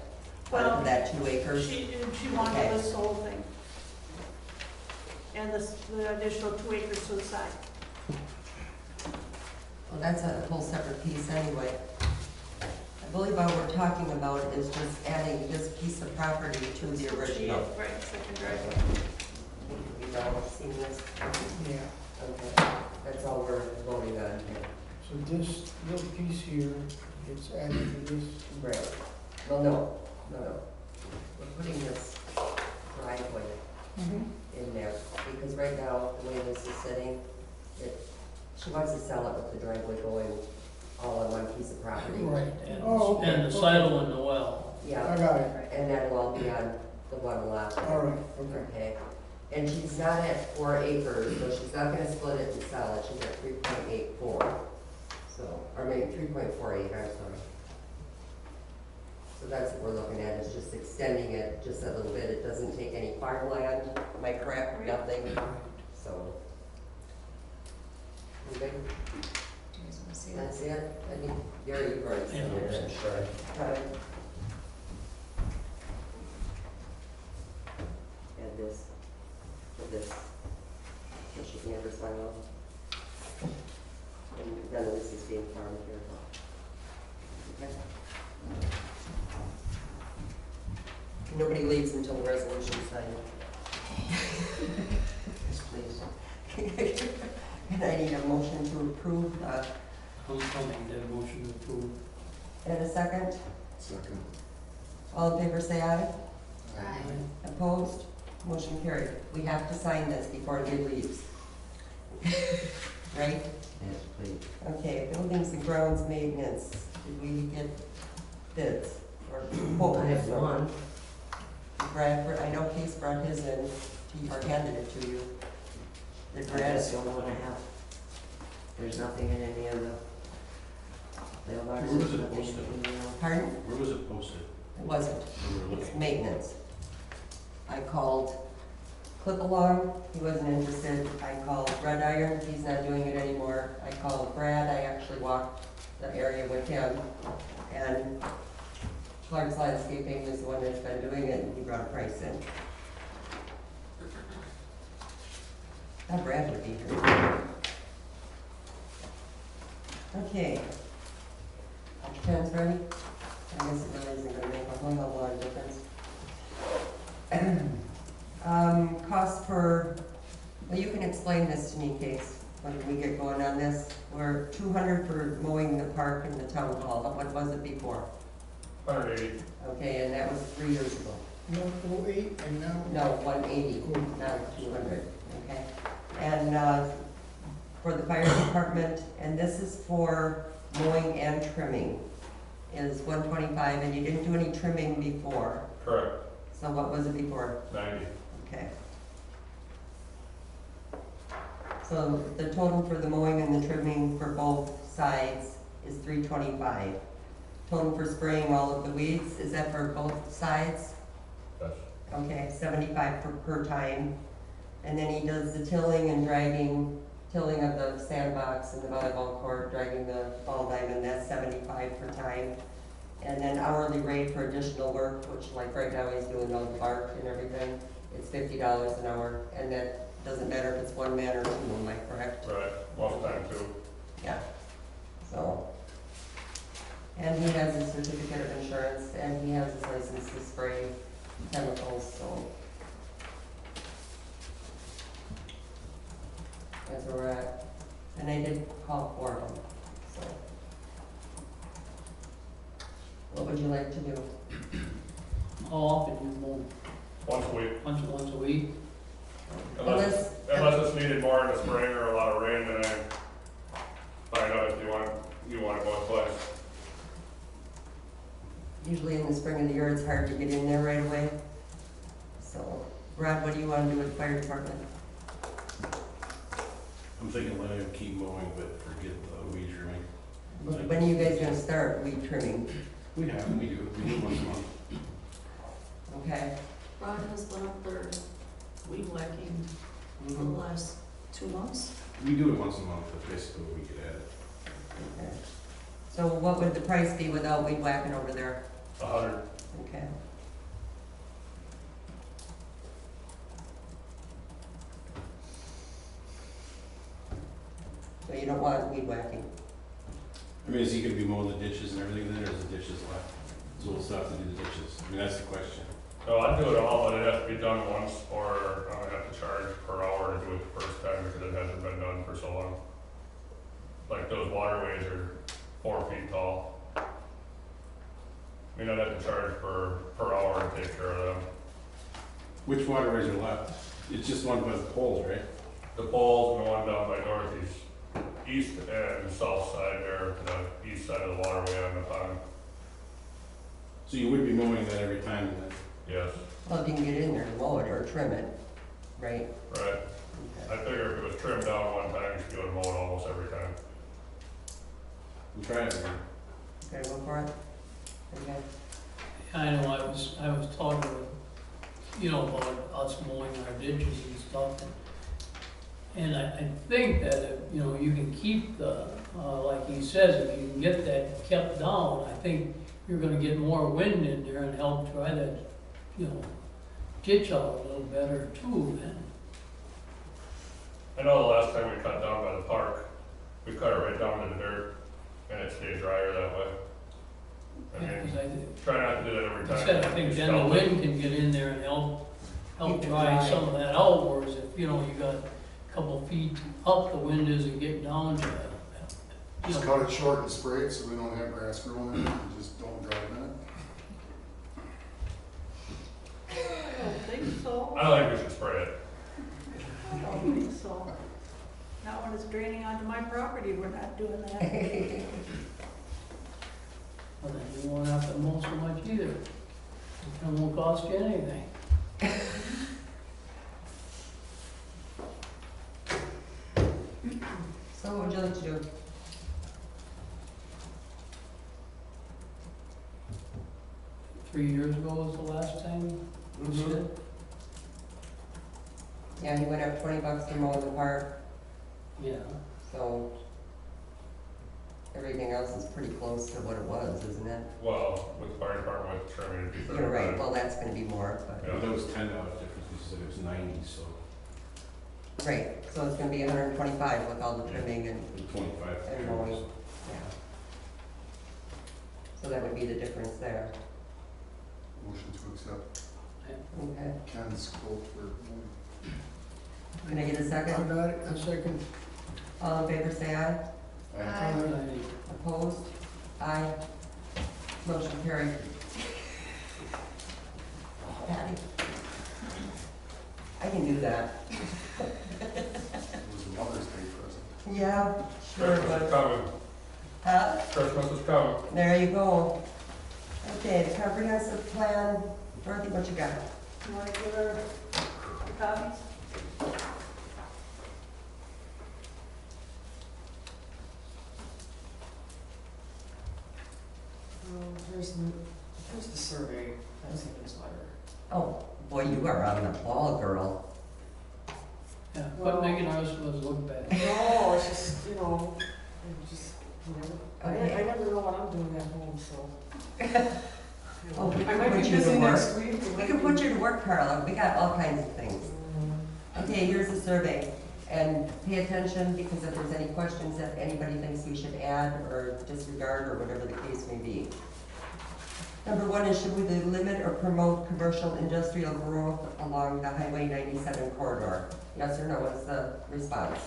Well, Onto that 2 acres? she wanted Okay. this whole thing. And the additional 2 acres to the side. Well, that's a whole separate piece anyway. I believe all we're talking about is just adding this piece of property to the original. Right, second driveway. We've all seen this? Yeah, Okay, that's all we're voting on here. so this little piece here gets added to this. Right. Well, no. We're putting this driveway in there, because right now, the way this is sitting, she wants to sell it with the driveway going all on one piece of property. right, Oh, okay, and the silo and the well. I Yeah, got it. and that'll all be on the one lot. All right, okay. Okay, and she's not at 4 acres, so she's not gonna split it and sell it, she's at 3.84. So, or maybe 3.48, I'm sorry. So that's what we're looking at, is just extending it just a little bit, it doesn't take any farmland, am I correct, nothing, so. Okay, Do you guys wanna see that? that's it, I think, Gary, you've already seen it, I'm sure. Right. Add this, to this, so she can never sign off. And none of this is being farmed here. Okay? Nobody leaves until the resolution's signed. Yes, please. And I need a motion to approve I'll make that motion to approve. And a second? Second. All in favor, say aye. Aye. Opposed? Motion carried. We have to sign this before he leaves. Right? Yes, please. Okay, buildings and grounds maintenance. Did we get bids or quotes? I have one. Bradford, I know Case brought his in, or handed it to you. The That's Brad, the only one I have. There's nothing in any of the mailboxes. Where was it nothing in posted? the email. pardon? Where was it posted? It wasn't. Where we were It's looking? maintenance. I called Clip Along, he wasn't interested. I called Red Iron, he's not doing it anymore. I called Brad, I actually walked the area with him. And Clark's Landscaping is the one that's been doing it, and he brought a price in. Thought Brad would be here. Okay. Ken's ready? I guess it really isn't gonna make a whole lot of difference. Cost per, well, you can explain this to me, Case, when we get going on this. We're 200 for mowing the park and the town hall, but what was it before? 180. Okay, and that was 3 years ago. No, 08 and now. No, 180, now 200, okay? And, for the fire department, and this is for mowing and trimming, is 125, and you didn't do any trimming before. Correct. So what was it before? 90. Okay. So the total for the mowing and the trimming for both sides is 325. Total for spraying all of the weeds, is that for both sides? Yes. Okay, 75 per time. And then he does the tilling and dragging, tilling of the sandbox and the volleyball court, dragging the ball diamond, that's 75 per time. And then hourly rate for additional work, which like right now he's doing all the bark and everything, it's $50 an hour. And that doesn't matter if it's one man or two, am I correct? Right, most time too. Yeah. So. And he has his certificate of insurance, and he has his license to spray chemicals, so. That's where we're at. And I did call for him, so. What would you like to do? How often you mow? Once a week. Once a week? Unless, Unless it's needed more in the spring or a lot of rain, then I find out if you want to go twice. usually in the spring of the year, it's hard to get in there right away. So, Rod, what do you want to do with the fire department? I'm thinking let him keep mowing, but forget the weed trimming. When are you guys gonna start weed trimming? We do it once a month. Okay? Rod has been up there weed whacking for the Mhm. last 2 months. We do it once a month, but basically we could add it. Okay. So what would the price be without weed whacking over there? 100. Okay. So you don't want weed whacking? I mean, is he gonna be mowing the ditches and everything then, or is the ditches left? So we'll still have to do the ditches. I mean, that's the question. So I'd do it all, but it has to be done once, or I'm gonna have to charge per hour to do it the first time because it hasn't been done for so long. Like those waterways are 4 feet tall. I mean, I'd have to charge per hour to take care of them. Which waterways are left? It's just one by the poles, right? The poles and the one down by northeast, east and south side there, to the east side of the waterway on the pond. So you would be mowing that every time then? Yes, Well, if you can get in there to mow it or trim it, right? right. I Okay. figure if it was trimmed down one time, you should be able to mow it almost every time. We'll try it again. Okay, go for it. Okay. I know, I was talking with, about us mowing our ditches and stuff, and I think that, if, you can keep the, like he says, if you can get that kept down, I think you're gonna get more wind in there and help dry that, ditch out a little better too, then. I know the last time we cut down by the park, we cut it right down to the dirt, and it stayed drier that way. I Yeah, mean, 'cause I try not to do that every time. said, I think Just then the help it. wind can get in there and help Keep it dry dry. some of that out, whereas if, you got a couple feet up, the wind isn't getting down to it. Just cut it short and spray it so we don't have grass growing in it, and just don't drive in it. I don't think so. I don't think we should spray it. I don't think so. Not when it's draining onto my property, we're not doing that. Well, then you won't have to mow so much either. It won't cost you anything. So what would you like to do? $3 ago was the last time we did. Yeah, he went up $20 to mow the park, Yeah. so everything else is pretty close to what it was, isn't it? Well, with the fire department, with trimming, it'd be You're right, 35. well, that's gonna be more, but, Yeah. But that was $10 difference, you said it was 90, so right, so it's gonna be 125 with all the trimming and, 25. and mowing, yeah. So that would be the difference there, Motion to accept okay. Ken's quote for mowing. Can I get a I second? got it, a second. All in favor, say aye. Aye. Opposed? Aye. Motion carried. Patty. I can do that. It was a Mother's Day present. Yeah, sure, Christmas is but, coming, Christmas is coming. there you go. Okay, the comprehensive plan, Dorothy, what you got? You wanna give her the copies? Here's the survey, that's in this letter. Oh, boy, you are on the ball, girl. Yeah, what making ours was look bad. No, it's just, you know, I never know what I'm doing at home, so. Oh, we I can might put be you to busy work. next week. We can put you to work, Carla, we got all kinds of things. Okay, here's the survey, and pay attention, because if there's any questions that anybody thinks we should add or disregard, or whatever the case may be. Number one is, should we limit or promote commercial industrial growth along the Highway 97 corridor? Yes or no is the response.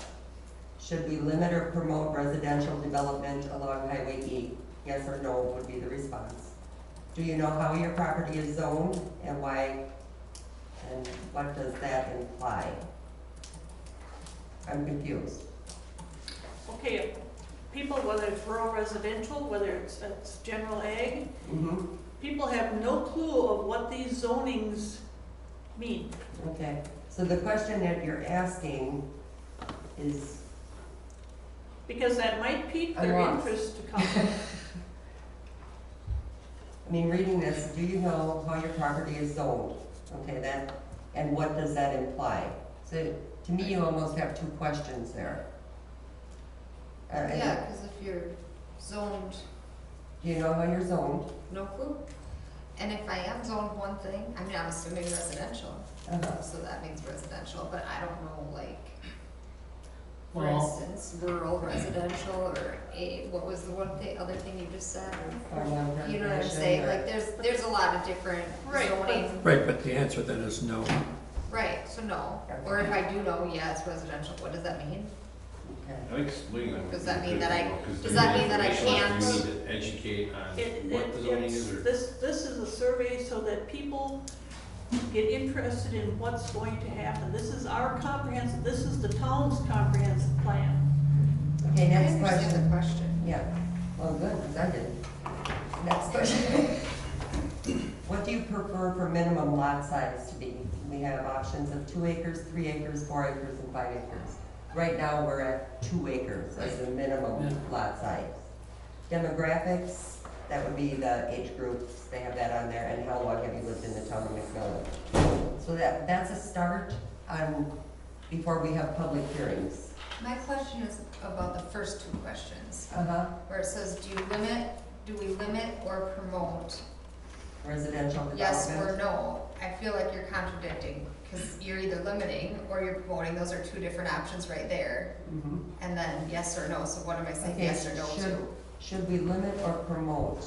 Should we limit or promote residential development along Highway E? Yes or no would be the response. Do you know how your property is zoned and why, and what does that imply? I'm confused. Okay, people, whether it's rural residential, whether it's general ag, people have no clue of what these zonings mean. Okay, so the question that you're asking is, Because that might pique I'm their lost. interest to come. I mean, reading this, do you know how your property is zoned? Okay, that, and what does that imply? So, to me, you almost have two questions there. Yeah, because if you're zoned, Do you know how you're zoned? no clue. And if I am zoned one thing, I mean, I'm assuming residential, so that means residential, but I don't know, like, for Well- instance, rural residential, or what was the other thing you just said? Farmland You know what I'm recreation, saying, or- like, there's a lot of different Right, but- zoning. Right, but the answer then is no. Right, so no, or if I do know, yeah, it's residential, what does that mean? Okay. I think explaining that. would Does be that mean good, that I- though, 'cause does there's that mean that I information that can't- You need to educate on It- what the zoning it's- is, or. This is a survey so that people get interested in what's going to happen. This is our comprehensive, this is the town's comprehensive plan. Okay, I next understand question. the question. Yeah, well, good, because I didn't. Next question. What do you prefer for minimum lot size to be? We have options of 2 acres, 3 acres, 4 acres, and 5 acres. Right now, we're at 2 acres as the minimum Yeah. lot size. Demographics, that would be the age groups, they have that on there, and how long have you lived in the town of McMillan? So that's a start on, before we have public hearings. My question is about the first two questions, Uh-huh, where it says, do we limit or promote? residential development. Yes or no? I feel like you're contradicting, because you're either limiting or you're promoting, those are two different options right there. Mhm. And then yes or no, so what am I saying Okay, yes or no to? Should we limit or promote?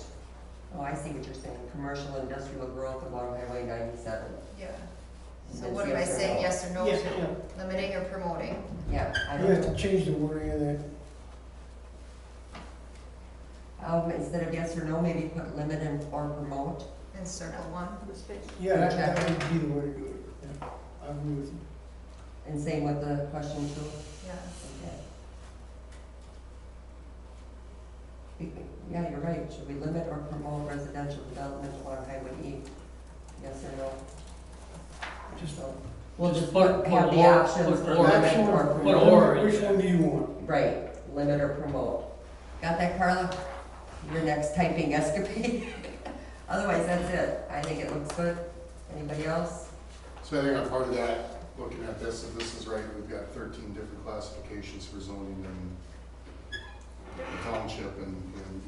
Oh, I see what you're saying, commercial industrial growth along Highway 97. Yeah. So That's what am I yes or saying no? yes or no Yeah, to? Limiting or promoting? Yeah, I You don't have to know. change the wording of that. instead of yes or no, maybe put limit and or promote? In circle one. For the space. Yeah, that would be the way to do it. Yeah, I agree with you. And same with the question too? Yes. Okay. Yeah, you're right. Should we limit or promote residential development along Highway E? Yes or no? Just- So, we'll just put have the or- options put for or. limit Action or or Put promote. or in Which there. one do you want? Right, limit or promote. Got that, Carla? Your next typing escapade? Otherwise, that's it. I think it looks good. Anybody else? So I think a part of that, looking at this, if this is right, we've got 13 different classifications for zoning in the township, and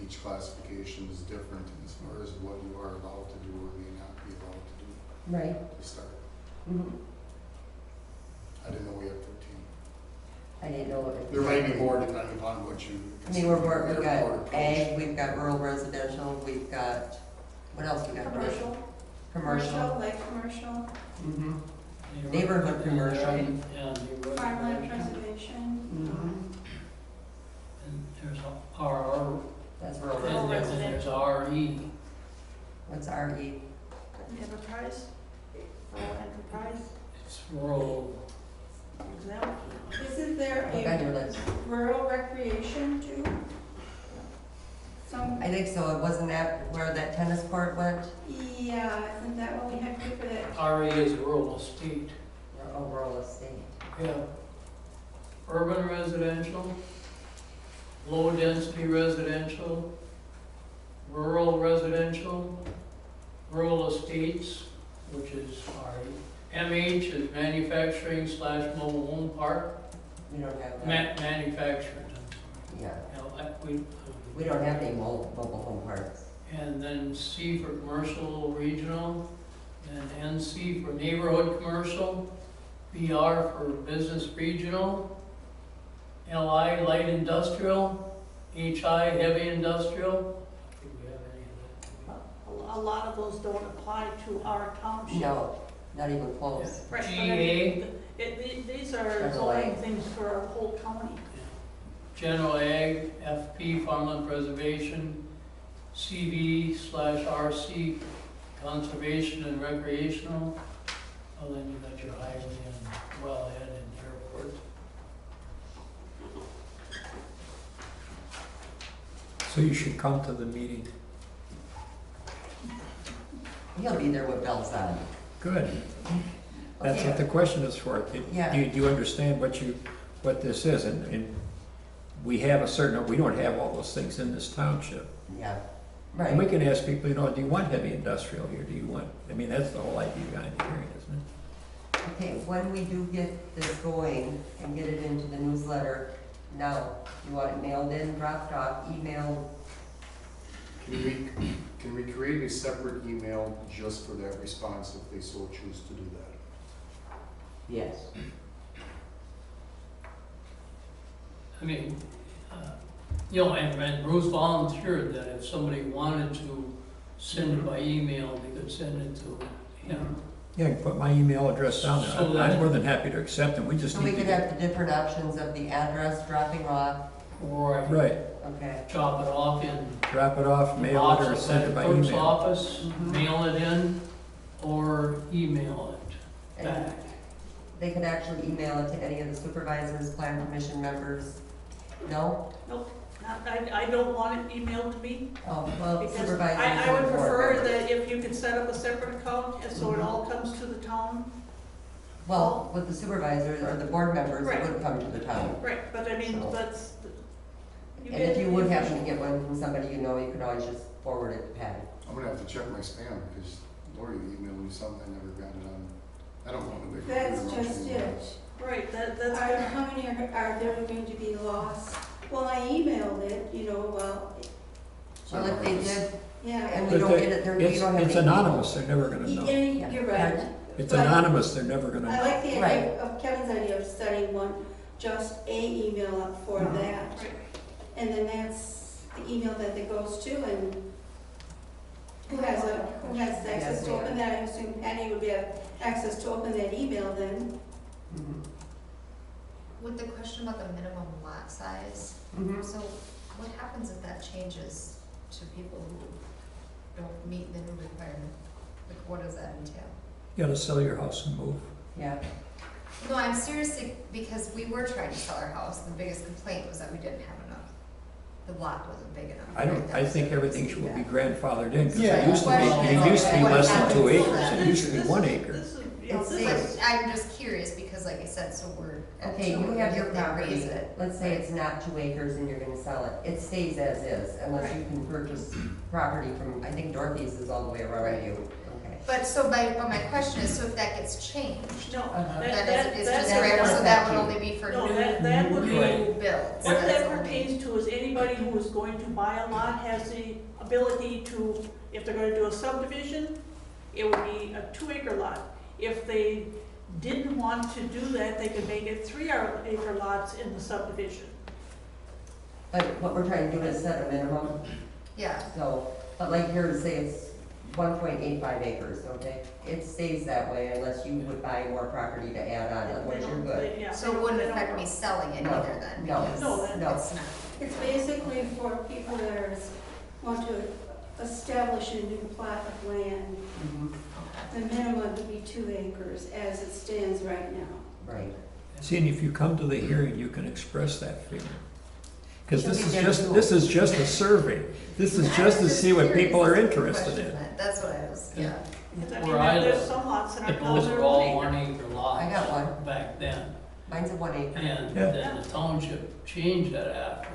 each classification is different as far as what you are allowed to do or may not be allowed to do Right. to start. Mhm. I didn't know we had 13. I didn't know if. There might be more depending upon what you. I mean, we've consider got more approach. ag, we've got rural residential, we've got, what else we got? Commercial. Commercial. Light commercial, Mm-hmm. Neighborhood commercial. Yeah, neighborhood farmland commercial. preservation. Mm-hmm. And there's RR, That's rural and residential. then there's RE. What's RE? Enterprise, rural enterprise, It's rural. for example. Isn't there Look on your a list. rural recreation too? Some, I think so. Wasn't that where that tennis court went? yeah, isn't that what we have to do for that? RE is rural estate. Or rural estate? Yeah. Urban residential, low density residential, rural residential, rural estates, which is RE. MH is manufacturing/mobile home park, We don't have that. manufactured. Yeah. You know, We don't have any mobile home parks. And then C for commercial regional, and NC for neighborhood commercial, BR for business regional, LI light industrial, HI heavy industrial. Do we have any of that? A lot of those don't apply to our township. No, not even close. Right, but I GA. mean, these are General zoning ag. things for our whole county. General ag, FP farmland preservation, CV/RC conservation and recreational. Well, then you got your highway and wellhead and airport. So you should come to the meeting. He'll be there with bells on. Good. That's what the question is for. Yeah. Do you understand what this is? And we have a certain, we don't have all those things in this township. Yeah, And we right. can ask people, do you want heavy industrial here? Do you want, that's the whole idea behind the hearing, isn't it? Okay, when we do get this going and get it into the newsletter, now, you want it mailed in, dropped off, emailed? Can we create a separate email just for that response if they so choose to do that? Yes. I mean, and Bruce volunteered that if somebody wanted to send it by email, they could send it to him. Yeah, you can put my email address down there. So that- I'm more than happy to accept it. We just So need we to could get. have the different options of the address, dropping off, Right. Right, okay. Chop it off in drop it off, mail it, or boxes send at it the by clerk's email. office, Mhm. mail it in, or email it And back. they could actually email it to any of the supervisors, plan commission members? No? I don't want it emailed to me, Oh, well, because supervisors. I would and board prefer members. that if you could set up a separate account, and so it all comes to the town. Well, with the supervisors or the board members, it Right. would come to the town. Right, but I mean, So- that's. And if you would happen to get one from somebody you know, you could always just forward it to Patty. I'm gonna have to check my spam because Lori emailed me something, I never got it on. I don't want to make. That's just it. Right, that's. How many are there going to be lost? Well, I emailed it, well, Well, if they did, yeah. and we But don't they- get it, then you It's don't have. it's any- anonymous, they're never gonna know. And you're right. It's But- anonymous, they're never gonna I know. like the Right. idea of Kevin's idea of setting one, just a email up for Mhm. that. Right. And then that's the email that it goes to, and who has access to open that? I assume Patty would have access to open that email then. Mhm. With the question about the minimum lot size, Mhm. so what happens if that changes to people who don't meet the new requirement? Like, what does that entail? You gotta sell your house and move. Yeah, No, I'm seriously, because we were trying to sell our house, the biggest complaint was that we didn't have enough. The lot wasn't big enough. I think everything should be grandfathered in, because Yeah. it used to be less than 2 acres, it used to be 1 acre. This is, you know, It's this safe. is, But I'm just curious, because like I said, so we're at okay, 2 you have your if they property, raise it. let's say it's not 2 acres and you're gonna sell it, it stays as is, unless you can purchase property from, I think Dorothy's is all the way around you, okay. But my question is, so if that gets changed, no, Uh-huh. then it's that's. just regular, so that would only be for No, new that would be, builds. what That's that only- pertains to is anybody who is going to buy a lot has the ability to, if they're gonna do a subdivision, it would be a 2-acre lot. If they didn't want to do that, they could make it 3-acre lots in the subdivision. But what we're trying to do is set a minimum, Yeah, so, but like yours, say it's 1.85 acres, okay? It stays that way unless you would buy more property to add on, otherwise you're good. Yeah, so it wouldn't affect me selling it No, either then? no, because no. It's not. It's basically for people that want to establish a new plot of land. Mhm, The minimum would be 2 acres as it stands right now. right. See, and if you come to the hearing, you can express that feeling. Because She'll this be is there just, too. this is just a survey. This is just to see what people are interested in. That's what I was, yeah. I mean, Where I there's live, some lots that are It was closer all to 1 acre lots. I got one. Back then. Mine's a 1 acre. And Yeah. then the township changed that after,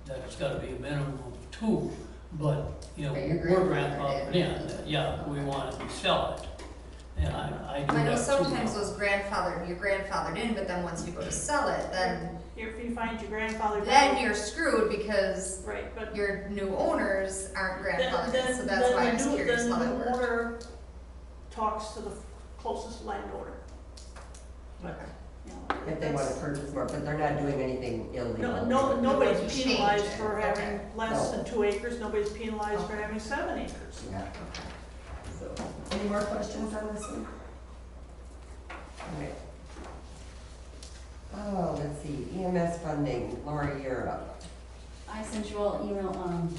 that it's gotta be a minimum of 2. But, you know, But you're we're grandfathered grandfathered in, that, yeah, we want to sell it. And I do I know that too. sometimes those you're grandfathered in, but then once you go to sell it, then If you find your grandfather. you're screwed because Right, but. your new owners aren't grandfathered in, so Then- that's then why I the was new- curious then how the that new worked. owner talks to the closest landowner. Okay. You know, If they want to purchase more, but they're not doing anything illegal. Nobody's Change penalized it, for having okay. less No. than 2 acres, nobody's penalized for having 7 acres. Yeah. So, any more questions on this one? Okay. Oh, let's see, EMS funding, Lori, you're up. I sent you all an email on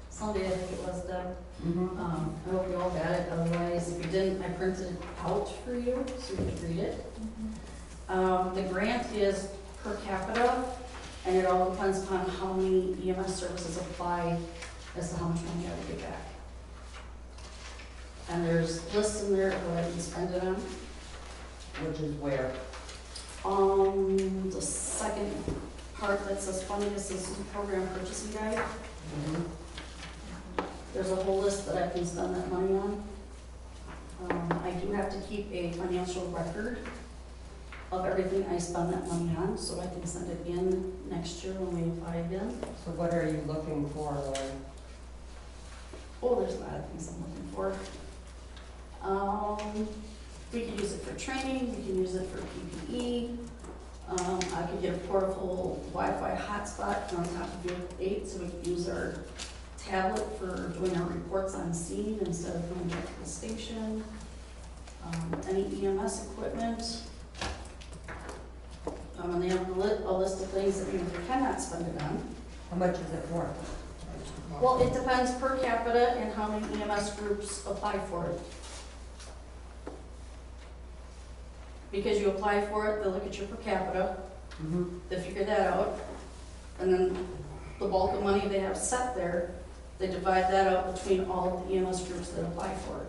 Sunday, I think it was, Deb. Mhm. I hope you all got it, otherwise, if you didn't, I printed it out for you, so you could read it. The grant is per capita, and it all depends upon how many EMS services apply as to how much money I would get back. And there's lists in there of what I can spend it on. Which is where? The second part that says funding assistance program purchasing guide, Mhm. there's a whole list that I can spend that money on. I do have to keep a financial record of everything I spend that money on, so I can send it in next year when we apply again. So what are you looking for, Lori? Oh, there's a lot of things I'm looking for. We could use it for training, we can use it for PPE. I could get a portable Wi-Fi hotspot on top of Vehicle 8, so we could use our tablet for doing our reports on scene instead of going back to the station. Any EMS equipment. And they have a list of things that you cannot spend it on. How much is it for? Well, it depends per capita and how many EMS groups apply for it. Because you apply for it, they look at your per capita, Mhm. they figure that out, and then the bulk of money they have set there, they divide that out between all of the EMS groups that apply for it.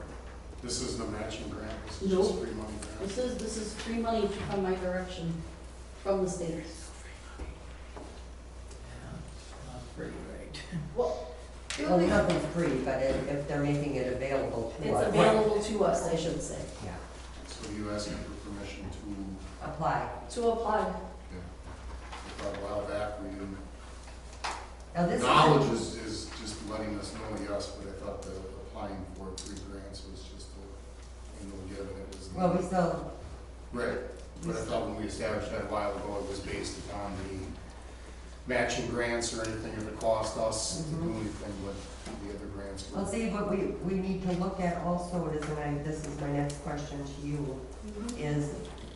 This isn't a matching grant, this is No. just free money grant. This is free money to come my direction from the state. Yeah, not free, right? Well, Well, nothing's free, but if they're making it available to it's us. available to us, I should say, Yeah, So you asking for permission to, apply. to apply. I thought a while back, we didn't, Now this is. knowledge is just letting us know, yes, but I thought the applying for free grants was just a, given it was. Well, we still, Right, but I thought when we established that a while ago, it was based upon the matching grants or anything, if it cost us to do anything, but the other grants. were- well, see, what we need to look at also is, and this is my next question to you, is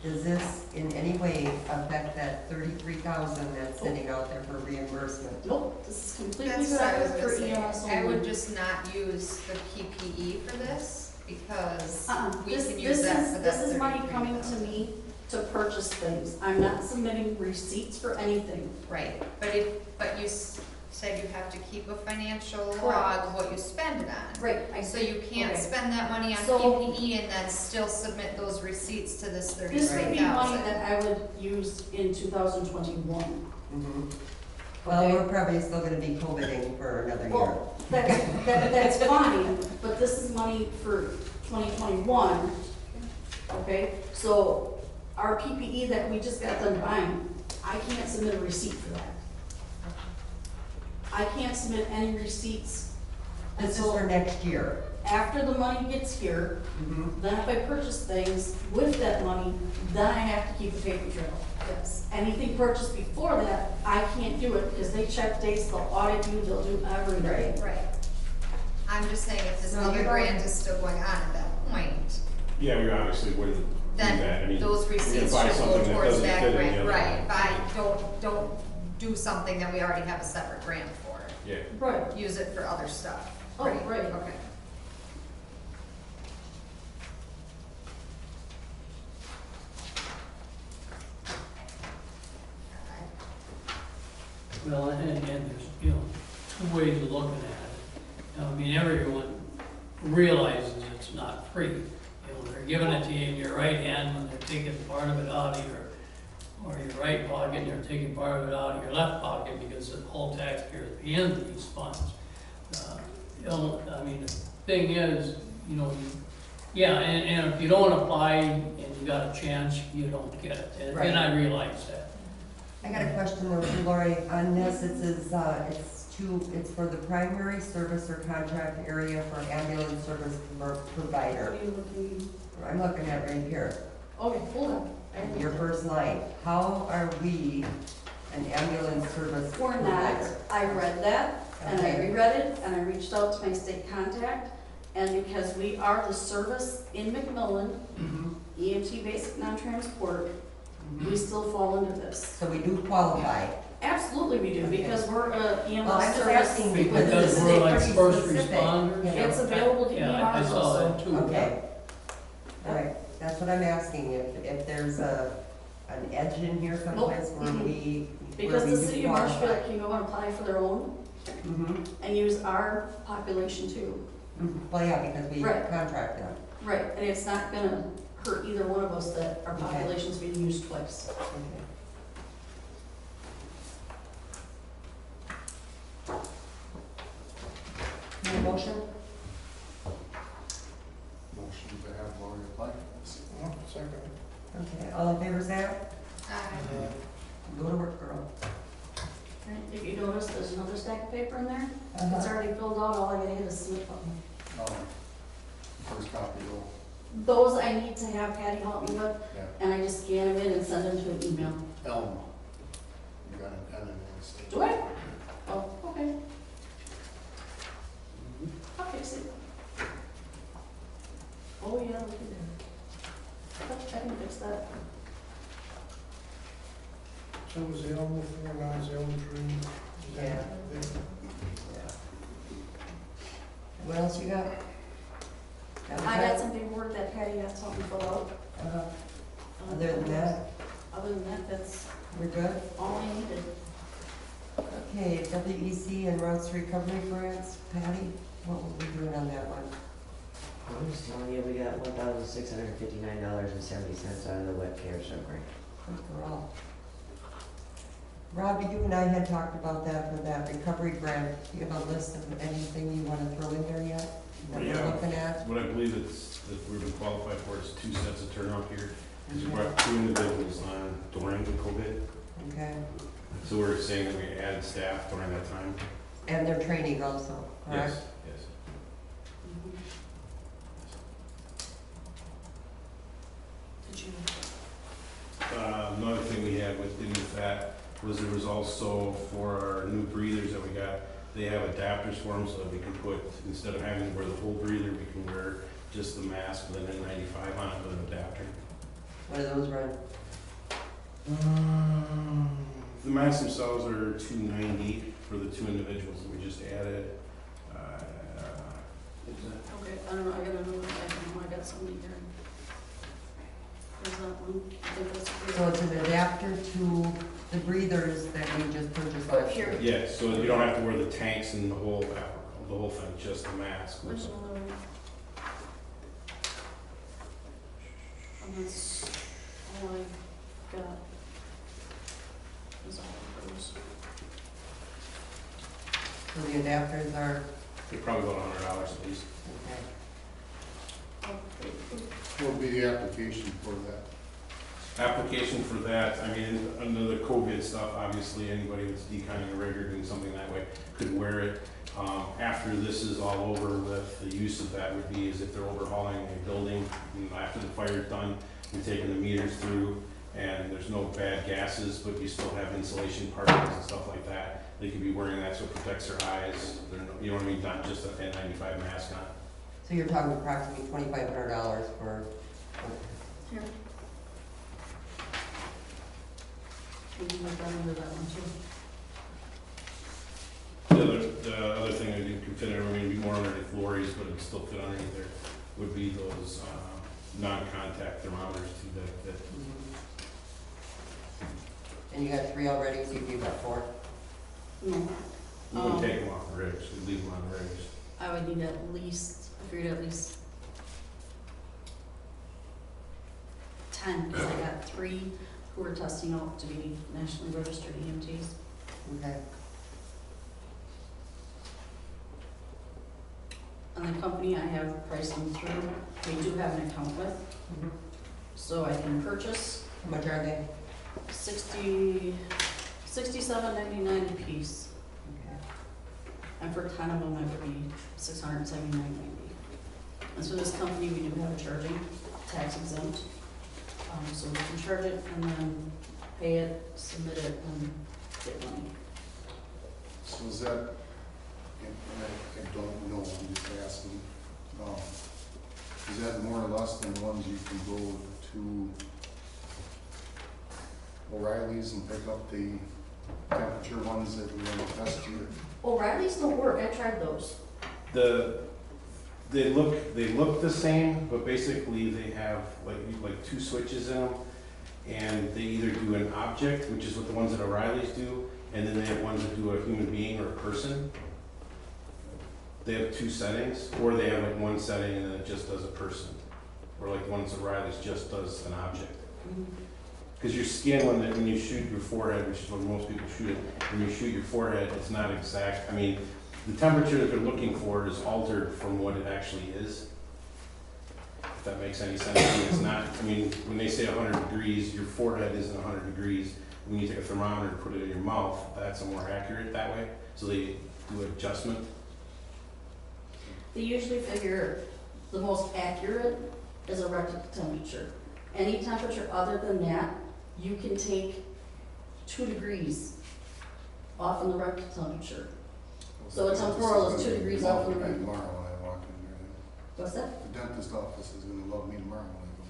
does this in any way affect that 33,000 that's sitting out there for reimbursement? Nope, this is completely That's what I was separate gonna for say. EMS I would only. just not use the PPE for this, because we This, can use this that is, for that this is money coming to 33,000. me to purchase things. I'm not submitting receipts for anything. Right, but you said you have to keep a financial log Correct. of what you spend it on. Right, So you can't okay. spend that money on So- PPE and then still submit those receipts to this This would 33,000. be money that I would use in 2021. Mhm. Well, we're probably still gonna be COVIDing for another year. Well, that's fine, but this is money for 2021, okay? So our PPE that we just got done buying, I can't submit a receipt for that. I can't submit any receipts This is until for next year. after the money gets here. Mhm. Then if I purchase things with that money, then I have to keep a paper trail. Yes. Anything purchased before that, I can't do it because they check dates, they'll audit you, they'll do everything. Right. I'm just saying if this So other you don't- grant is still going on at that point, Yeah, we obviously wouldn't do that. I then mean, those we're gonna receipts buy should go something that towards doesn't that fit in grant, the other right? one. Don't do something that we already have a separate grant for. Yeah. Right. Use it for other stuff. Oh, right. Okay. Well, and there's, two ways of looking at it. I mean, everyone realizes it's not free. They're giving it to you in your right hand when they're taking part of it out of or your right pocket, and they're taking part of it out of your left pocket because the whole taxpayer is paying these funds. I mean, the thing is, and if you don't apply and you got a chance, you don't get it. And I realize that. I got a question though, for Lori, on this, it says, it's for the primary service or contract area for ambulance service provider. What are you looking? I'm looking at right here, Okay, hold on. your first line. How are we an ambulance service We're not. provider? I read that, and I Okay. reread it, and I reached out to my state contact, and because we are the service in McMillan, Mhm. EMT basic non-transport, we still fall into this. So we do qualify. Absolutely we do, because we're a Well, I'm EMS just service asking within because the Because we're state. like pretty first specific, responders. you know. It's available to Yeah, I EMS saw also. that too. Okay. All right, that's what I'm asking, if there's an edge in here someplace where Mhm. we. Because the city of Marshfield can go and apply for their own Mm-hmm. and use our population too. Well, yeah, because we Right. contract them. Right, and it's not gonna hurt either one of us that our Okay. population's being used twice. Okay. Need a motion? Motion to have Lori apply for this. Second. Okay, all in favor, say aye. Uh, Go to work, girl. Right, if you notice, there's another stack of paper in there. It's Uh-huh. already filled out, all I gotta hit is submit button. First copy will, Those I need to have Patty help me with, yeah, and I just scan them in and send them to an email. Elm. You got an N in it. Do I? Oh, okay. I'll fix it. Oh, yeah, look at that. I can fix that. So was the elm before, now is the elm tree? Is that- Yeah. What else you got? I got some paperwork that Patty has to help me fill out. Other than that, Other than that, that's we're good? all I needed. Okay, WEC and routes recovery grants, Patty, what were we doing on that one? I'm just telling you, we got $1,659.70 out of the wet care subgrant. Good for all. Rob, you and I had talked about that for that recovery grant. Do you have a list of anything you want to throw in there yet? That we're Yeah. looking at? What I believe that we've been qualified for is 2 sets of turnout gear. Because we brought 2 individuals on during the COVID. Okay, So we're saying that we added staff during that time. and their training also, correct? Yes, yes. Did you? Another thing we had with doing that was there was also for our new breathers that we got, they have adapters for them so that we can put, instead of having to wear the whole breather, we can wear just the mask with an N95 on it with an adapter. What do those run? The masks themselves are $290 for the 2 individuals that we just added. Okay, I don't know, I gotta know, I got somebody here. There's that one, I think that's. So it's an adapter to the breathers that we just purchased last year. Yeah, so you don't have to wear the tanks and the whole thing, just the mask. There's another one. And that's all I got. Is all of those. So the adapters are, They're probably about $100 at least. okay. What would be the application for that? Application for that, I mean, under the COVID stuff, obviously, anybody that's deconning a rig or doing something that way could wear it. After this is all over with, the use of that would be is if they're overhauling a building, after the fire's done, you're taking the meters through, and there's no bad gases, but you still have insulation particles and stuff like that. They could be wearing that so it protects their eyes, you know what I mean, not just a N95 mask on. So you're talking approximately $2,500 for, Here. We can look under that one too. The other thing that you can fit in, I mean, it'd be more underneath lorries, but it'd still fit underneath there, would be those non-contact thermometers too, that and you got 3 already, so you've got 4. No, you wouldn't take them off the rigs, you'd leave them on the rigs. I would need at least, I figured at least 10, because I got 3 who are testing out to be nationally registered EMTs. Okay. And the company I have priced them through, we do have an account with, Mhm. so I can purchase How much are they? $67.99 a piece. Okay. And for 10 of them, it would be $679.90. And so this company, we do have a charging, tax exempt. So we can charge it and then pay it, submit it, and get money. So is that, and I don't know, I'm just asking, is that more or less than the ones you can go to O'Reilly's and pick up the temperature ones that we're gonna test you? O'Reilly's don't work, I tried those. They look the same, but basically they have like 2 switches in them, and they either do an object, which is what the ones at O'Reilly's do, and then they have ones that do a human being or a person. They have 2 settings, or they have like 1 setting and then it just does a person, or like the ones at O'Reilly's just does an object. Because your skin, when you shoot your forehead, which is what most people shoot it, when you shoot your forehead, it's not exact. I mean, the temperature that they're looking for is altered from what it actually is. If that makes any sense. I mean, it's not, I mean, when they say 100 degrees, your forehead isn't 100 degrees. When you take a thermometer and put it in your mouth, that's a more accurate that way. So they do an adjustment. They usually figure the most accurate is a rectal temperature. Any temperature other than that, you can take 2 degrees off in the rectal temperature. So a temporal is 2 degrees off Love the me right. tomorrow when I walk in there. What's that? The dentist office is gonna love me tomorrow when I go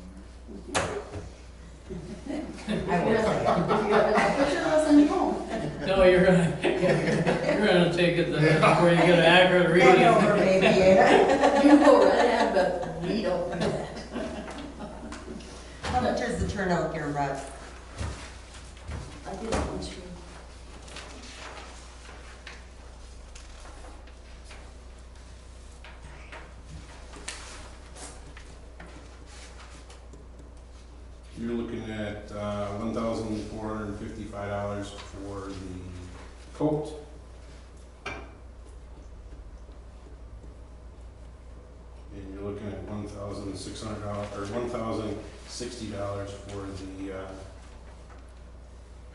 in there. I will say. If you have a temperature, I'll send you home. No, you're gonna take it where you get an accurate Take reading. over, baby, ain't You go right ahead, but we don't do that. How much is the turnout gear, Rod? I did that one too. You're looking at $1,455 for the coat. And you're looking at $1,600 or $1,060 for the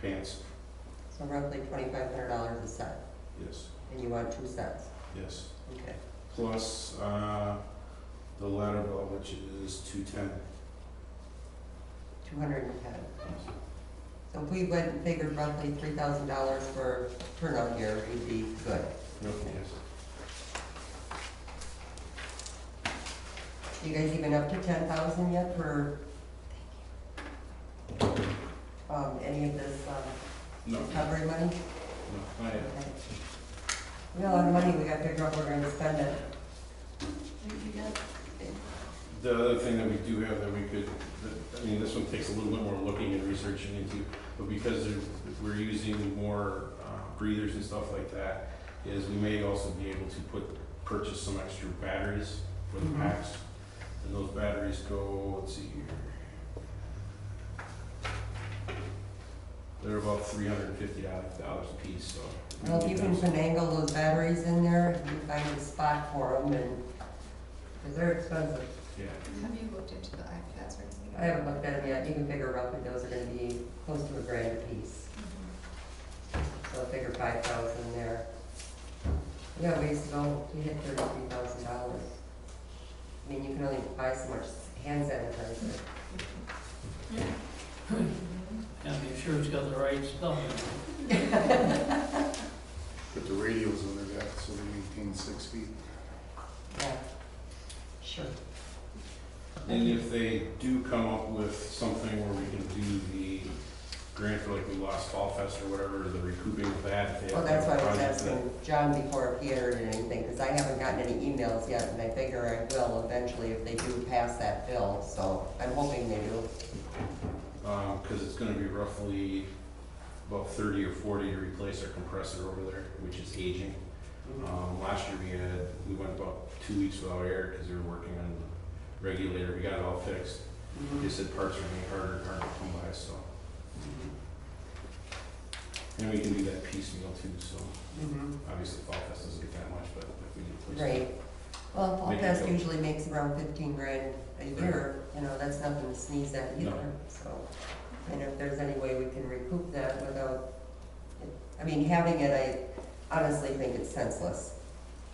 pants. So roughly $2,500 a set, Yes, and you want 2 sets, yes. okay. Plus the ladder belt, which is $210. 210. So if we went and figured roughly $3,000 for turnout gear, we'd be good. Yes. You guys even up to 10,000 yet for any of this, No, recovery money? no, not yet. Okay. We got a lot of money, we gotta figure out where we're gonna spend it. The other thing that we do have that we could, I mean, this one takes a little bit more looking and researching into, but because we're using more breathers and stuff like that, is we may also be able to purchase some extra batteries for the Mhm. packs. And those batteries go, let's see here. They're about $350 a piece, so. we Well, if need you can those. finagle those batteries in there, you find a spot for them and, because they're expensive. Yeah, Have you looked into the iPads or anything? I haven't looked at them yet, you can figure roughly those are gonna be close to $1,000 a piece. So figure 5,000 there. We got ways to go to hit $33,000. I mean, you can only buy so much hand sanitizer. Gotta be sure it's got the right stuff in it. Put the radios under that so they maintain 6 feet. Yeah, sure. and if they do come up with something where we can do the grant for like we lost Fall Fest or whatever, the recouping of that, if they Well, have that's why I was projects that- asking John before if he had heard anything, because I haven't gotten any emails yet, and I figure I will eventually if they do pass that bill, so I'm hoping they do. Cause it's gonna be roughly about 30 or 40 to replace our compressor over there, which is aging. Last year we went about 2 weeks without air because we were working on the regulator, we got it all fixed. They said parts are getting harder and harder to come by, so. And we can do that piecemeal too, so obviously Fall Fest doesn't get that much, but if we need to place it. Right. Well, Fall Make it Fest go. usually makes around 15 grand a year, you know, that's nothing to sneeze at either, No. so. And if there's any way we can recoup that without, I mean, having it, I honestly think it's senseless,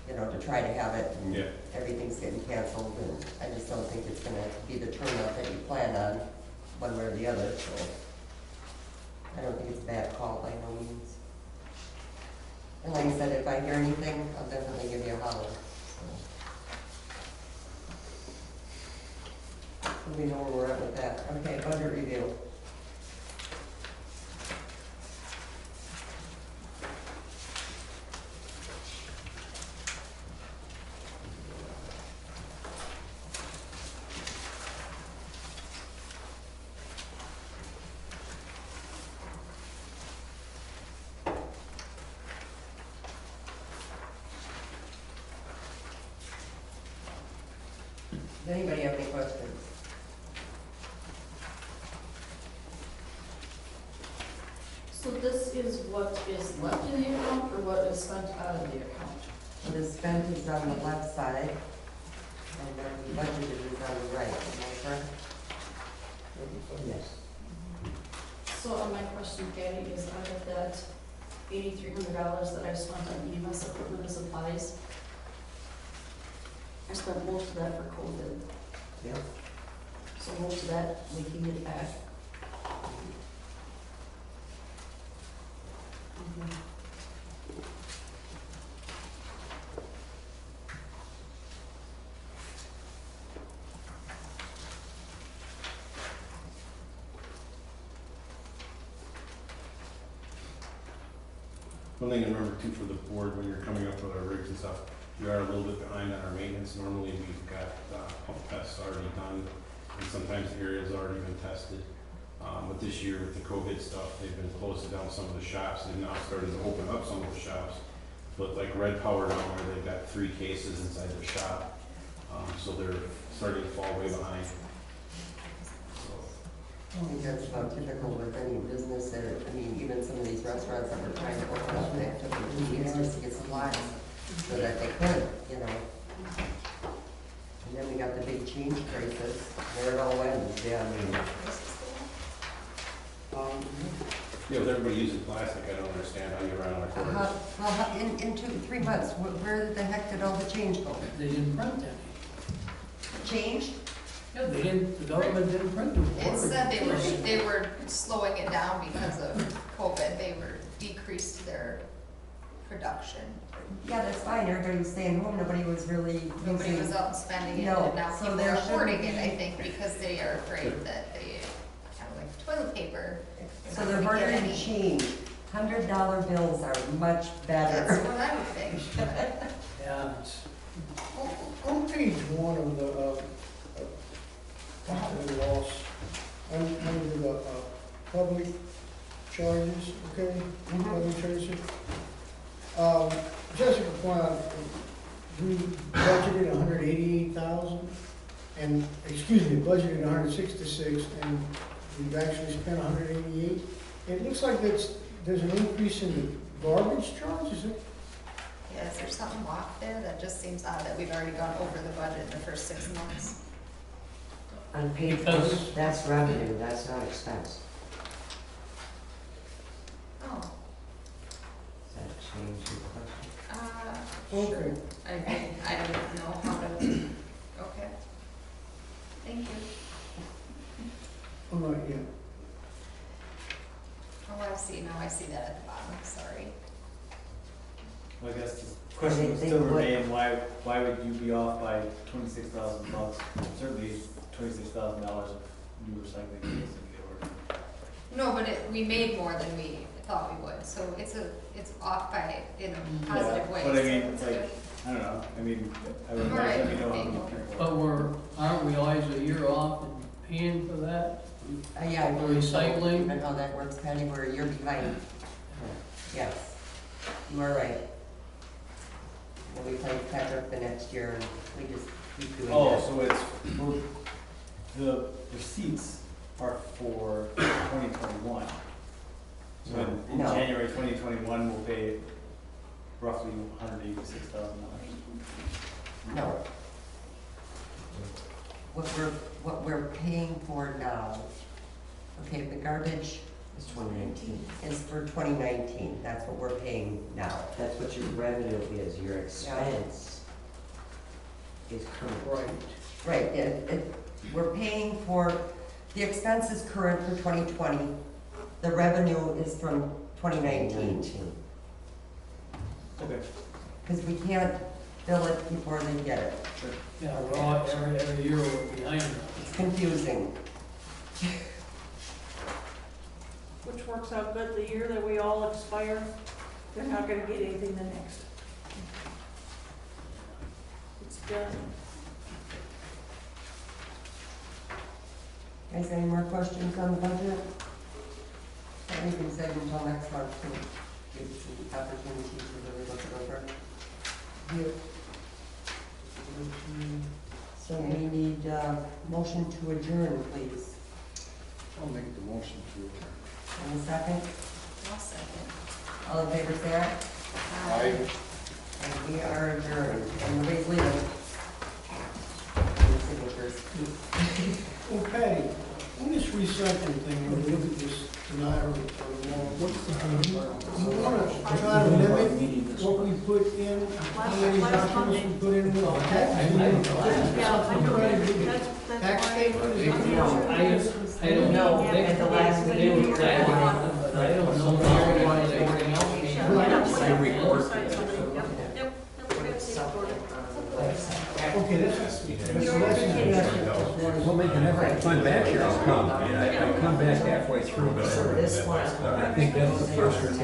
you know, to try to have it and Yeah. everything's getting canceled, and I just don't think it's gonna be the turnout that you plan on, one way or the other, so. I don't think it's a bad call by no means. And like I said, if I hear anything, I'll definitely give you a holler, so. So we know where we're at with that. Okay, budget review. Does anybody have any questions? So this is what is left in the account or what is spent out of the account? So the spent is on the left side, and then the budgeted is on the right, am I correct? Yes. So my question, Patty, is out of that $8,300 that I spent on EMS equipment and supplies, I spent most of that for COVID. Yep. So most of that, we can get back. One thing to remember too for the board, when you're coming up with our rigs and stuff, we are a little bit behind on our maintenance. Normally, we've got pump tests already done, and sometimes the area's already been tested. But this year with the COVID stuff, they've been closing down some of the shops. They've now started to open up some of the shops. But like Red Power down there, they've got 3 cases inside their shop. So they're starting to fall way behind. So, I think that's about typical with any business that, I mean, even some of these restaurants that were trying to open up, they took 2 years just to get supplies so that they could, you know. And then we got the big change crisis, where it all ends, yeah, I mean. yeah, with everybody using plastic, I don't understand how you run out of quarters. Well, in 2-3 months, where the heck did all the change go? They didn't print any. Change? Yeah, they didn't, the government didn't print them. It said they were slowing it down because of COVID, they were decreased their production. Yeah, that's fine, everybody was staying home, nobody was really Nobody using. was out spending it, No, and now so people there are hoarding shouldn't it, I be- think, because they are afraid that they, kind of like toilet paper, So the harder to change, $100 bills are much That's better. what I would think. Yeah, it's, On page one of the, profit and loss, under the, public charges, okay? Public charges. Jessica pointed out, we budgeted 188,000, and, excuse me, budgeted 166, and we've actually spent 188. It looks like there's an increase in the garbage charge, is it? Yeah, is there something off there? That just seems odd that we've already gone over the budget in the first 6 months. On page one, Because- that's revenue, that's not expense. Oh, Does that change your question? sure. Okay. I don't know how to, okay. Thank you. All right, yeah. Oh, I see, now I see that at the bottom, sorry. Well, I guess the question would still remain, why would you be off by $26,000? Certainly $26,000 of new recycling units in the order. No, but we made more than we thought we would, so it's off by, in a positive way. But I mean, so it's it's like, good. I don't know, I mean, I would All right, let me know how being many open. people. but aren't we always a year off in paying for that? Yeah, I For believe so. recycling? I know how that works, Patty, we're a year behind. Yes, you are right. And we play catch up the next year, and we just keep doing Oh, that. so it's, the receipts are for 2021. So in No. January 2021, we'll pay roughly $186,000. No. What we're paying for now, okay, the garbage It's 2019. is for 2019, that's what we're paying now. That's what your revenue is, your expense is current. Right, we're paying for, the expense is current for 2020, the revenue is from 2019. Okay. Because we can't bill it before they get it. Yeah, we're all, every year we're behind. It's confusing. Which works out good, the year that we all expire, they're not gonna get anything the next. It's done. Guys, any more questions on the budget? We can save them until next month to give some opportunity for the look it over. Yep. So we need a motion to adjourn, please. I'll make the motion to adjourn. And a second? I'll second. All in favor, say aye. Aye. And we are adjourned. And nobody's leaving. Your signatures. Oh, Patty, on this recycling thing, when we look at this tonight or tomorrow, you wanna try to limit what we put in, how many documents we put in with our tax? Tax statement? I don't know, At the last meeting, but I don't know where you want anything else. Okay, that's. Well, maybe never, if I'm back here, I'll come. I mean, I come back halfway through, but So this one. I think that's the first one.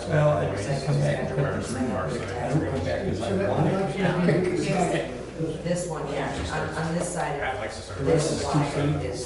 Well, I come back and put this remarks. I don't come back because I want it. This one, yeah, on this side, Pat likes to start. this line is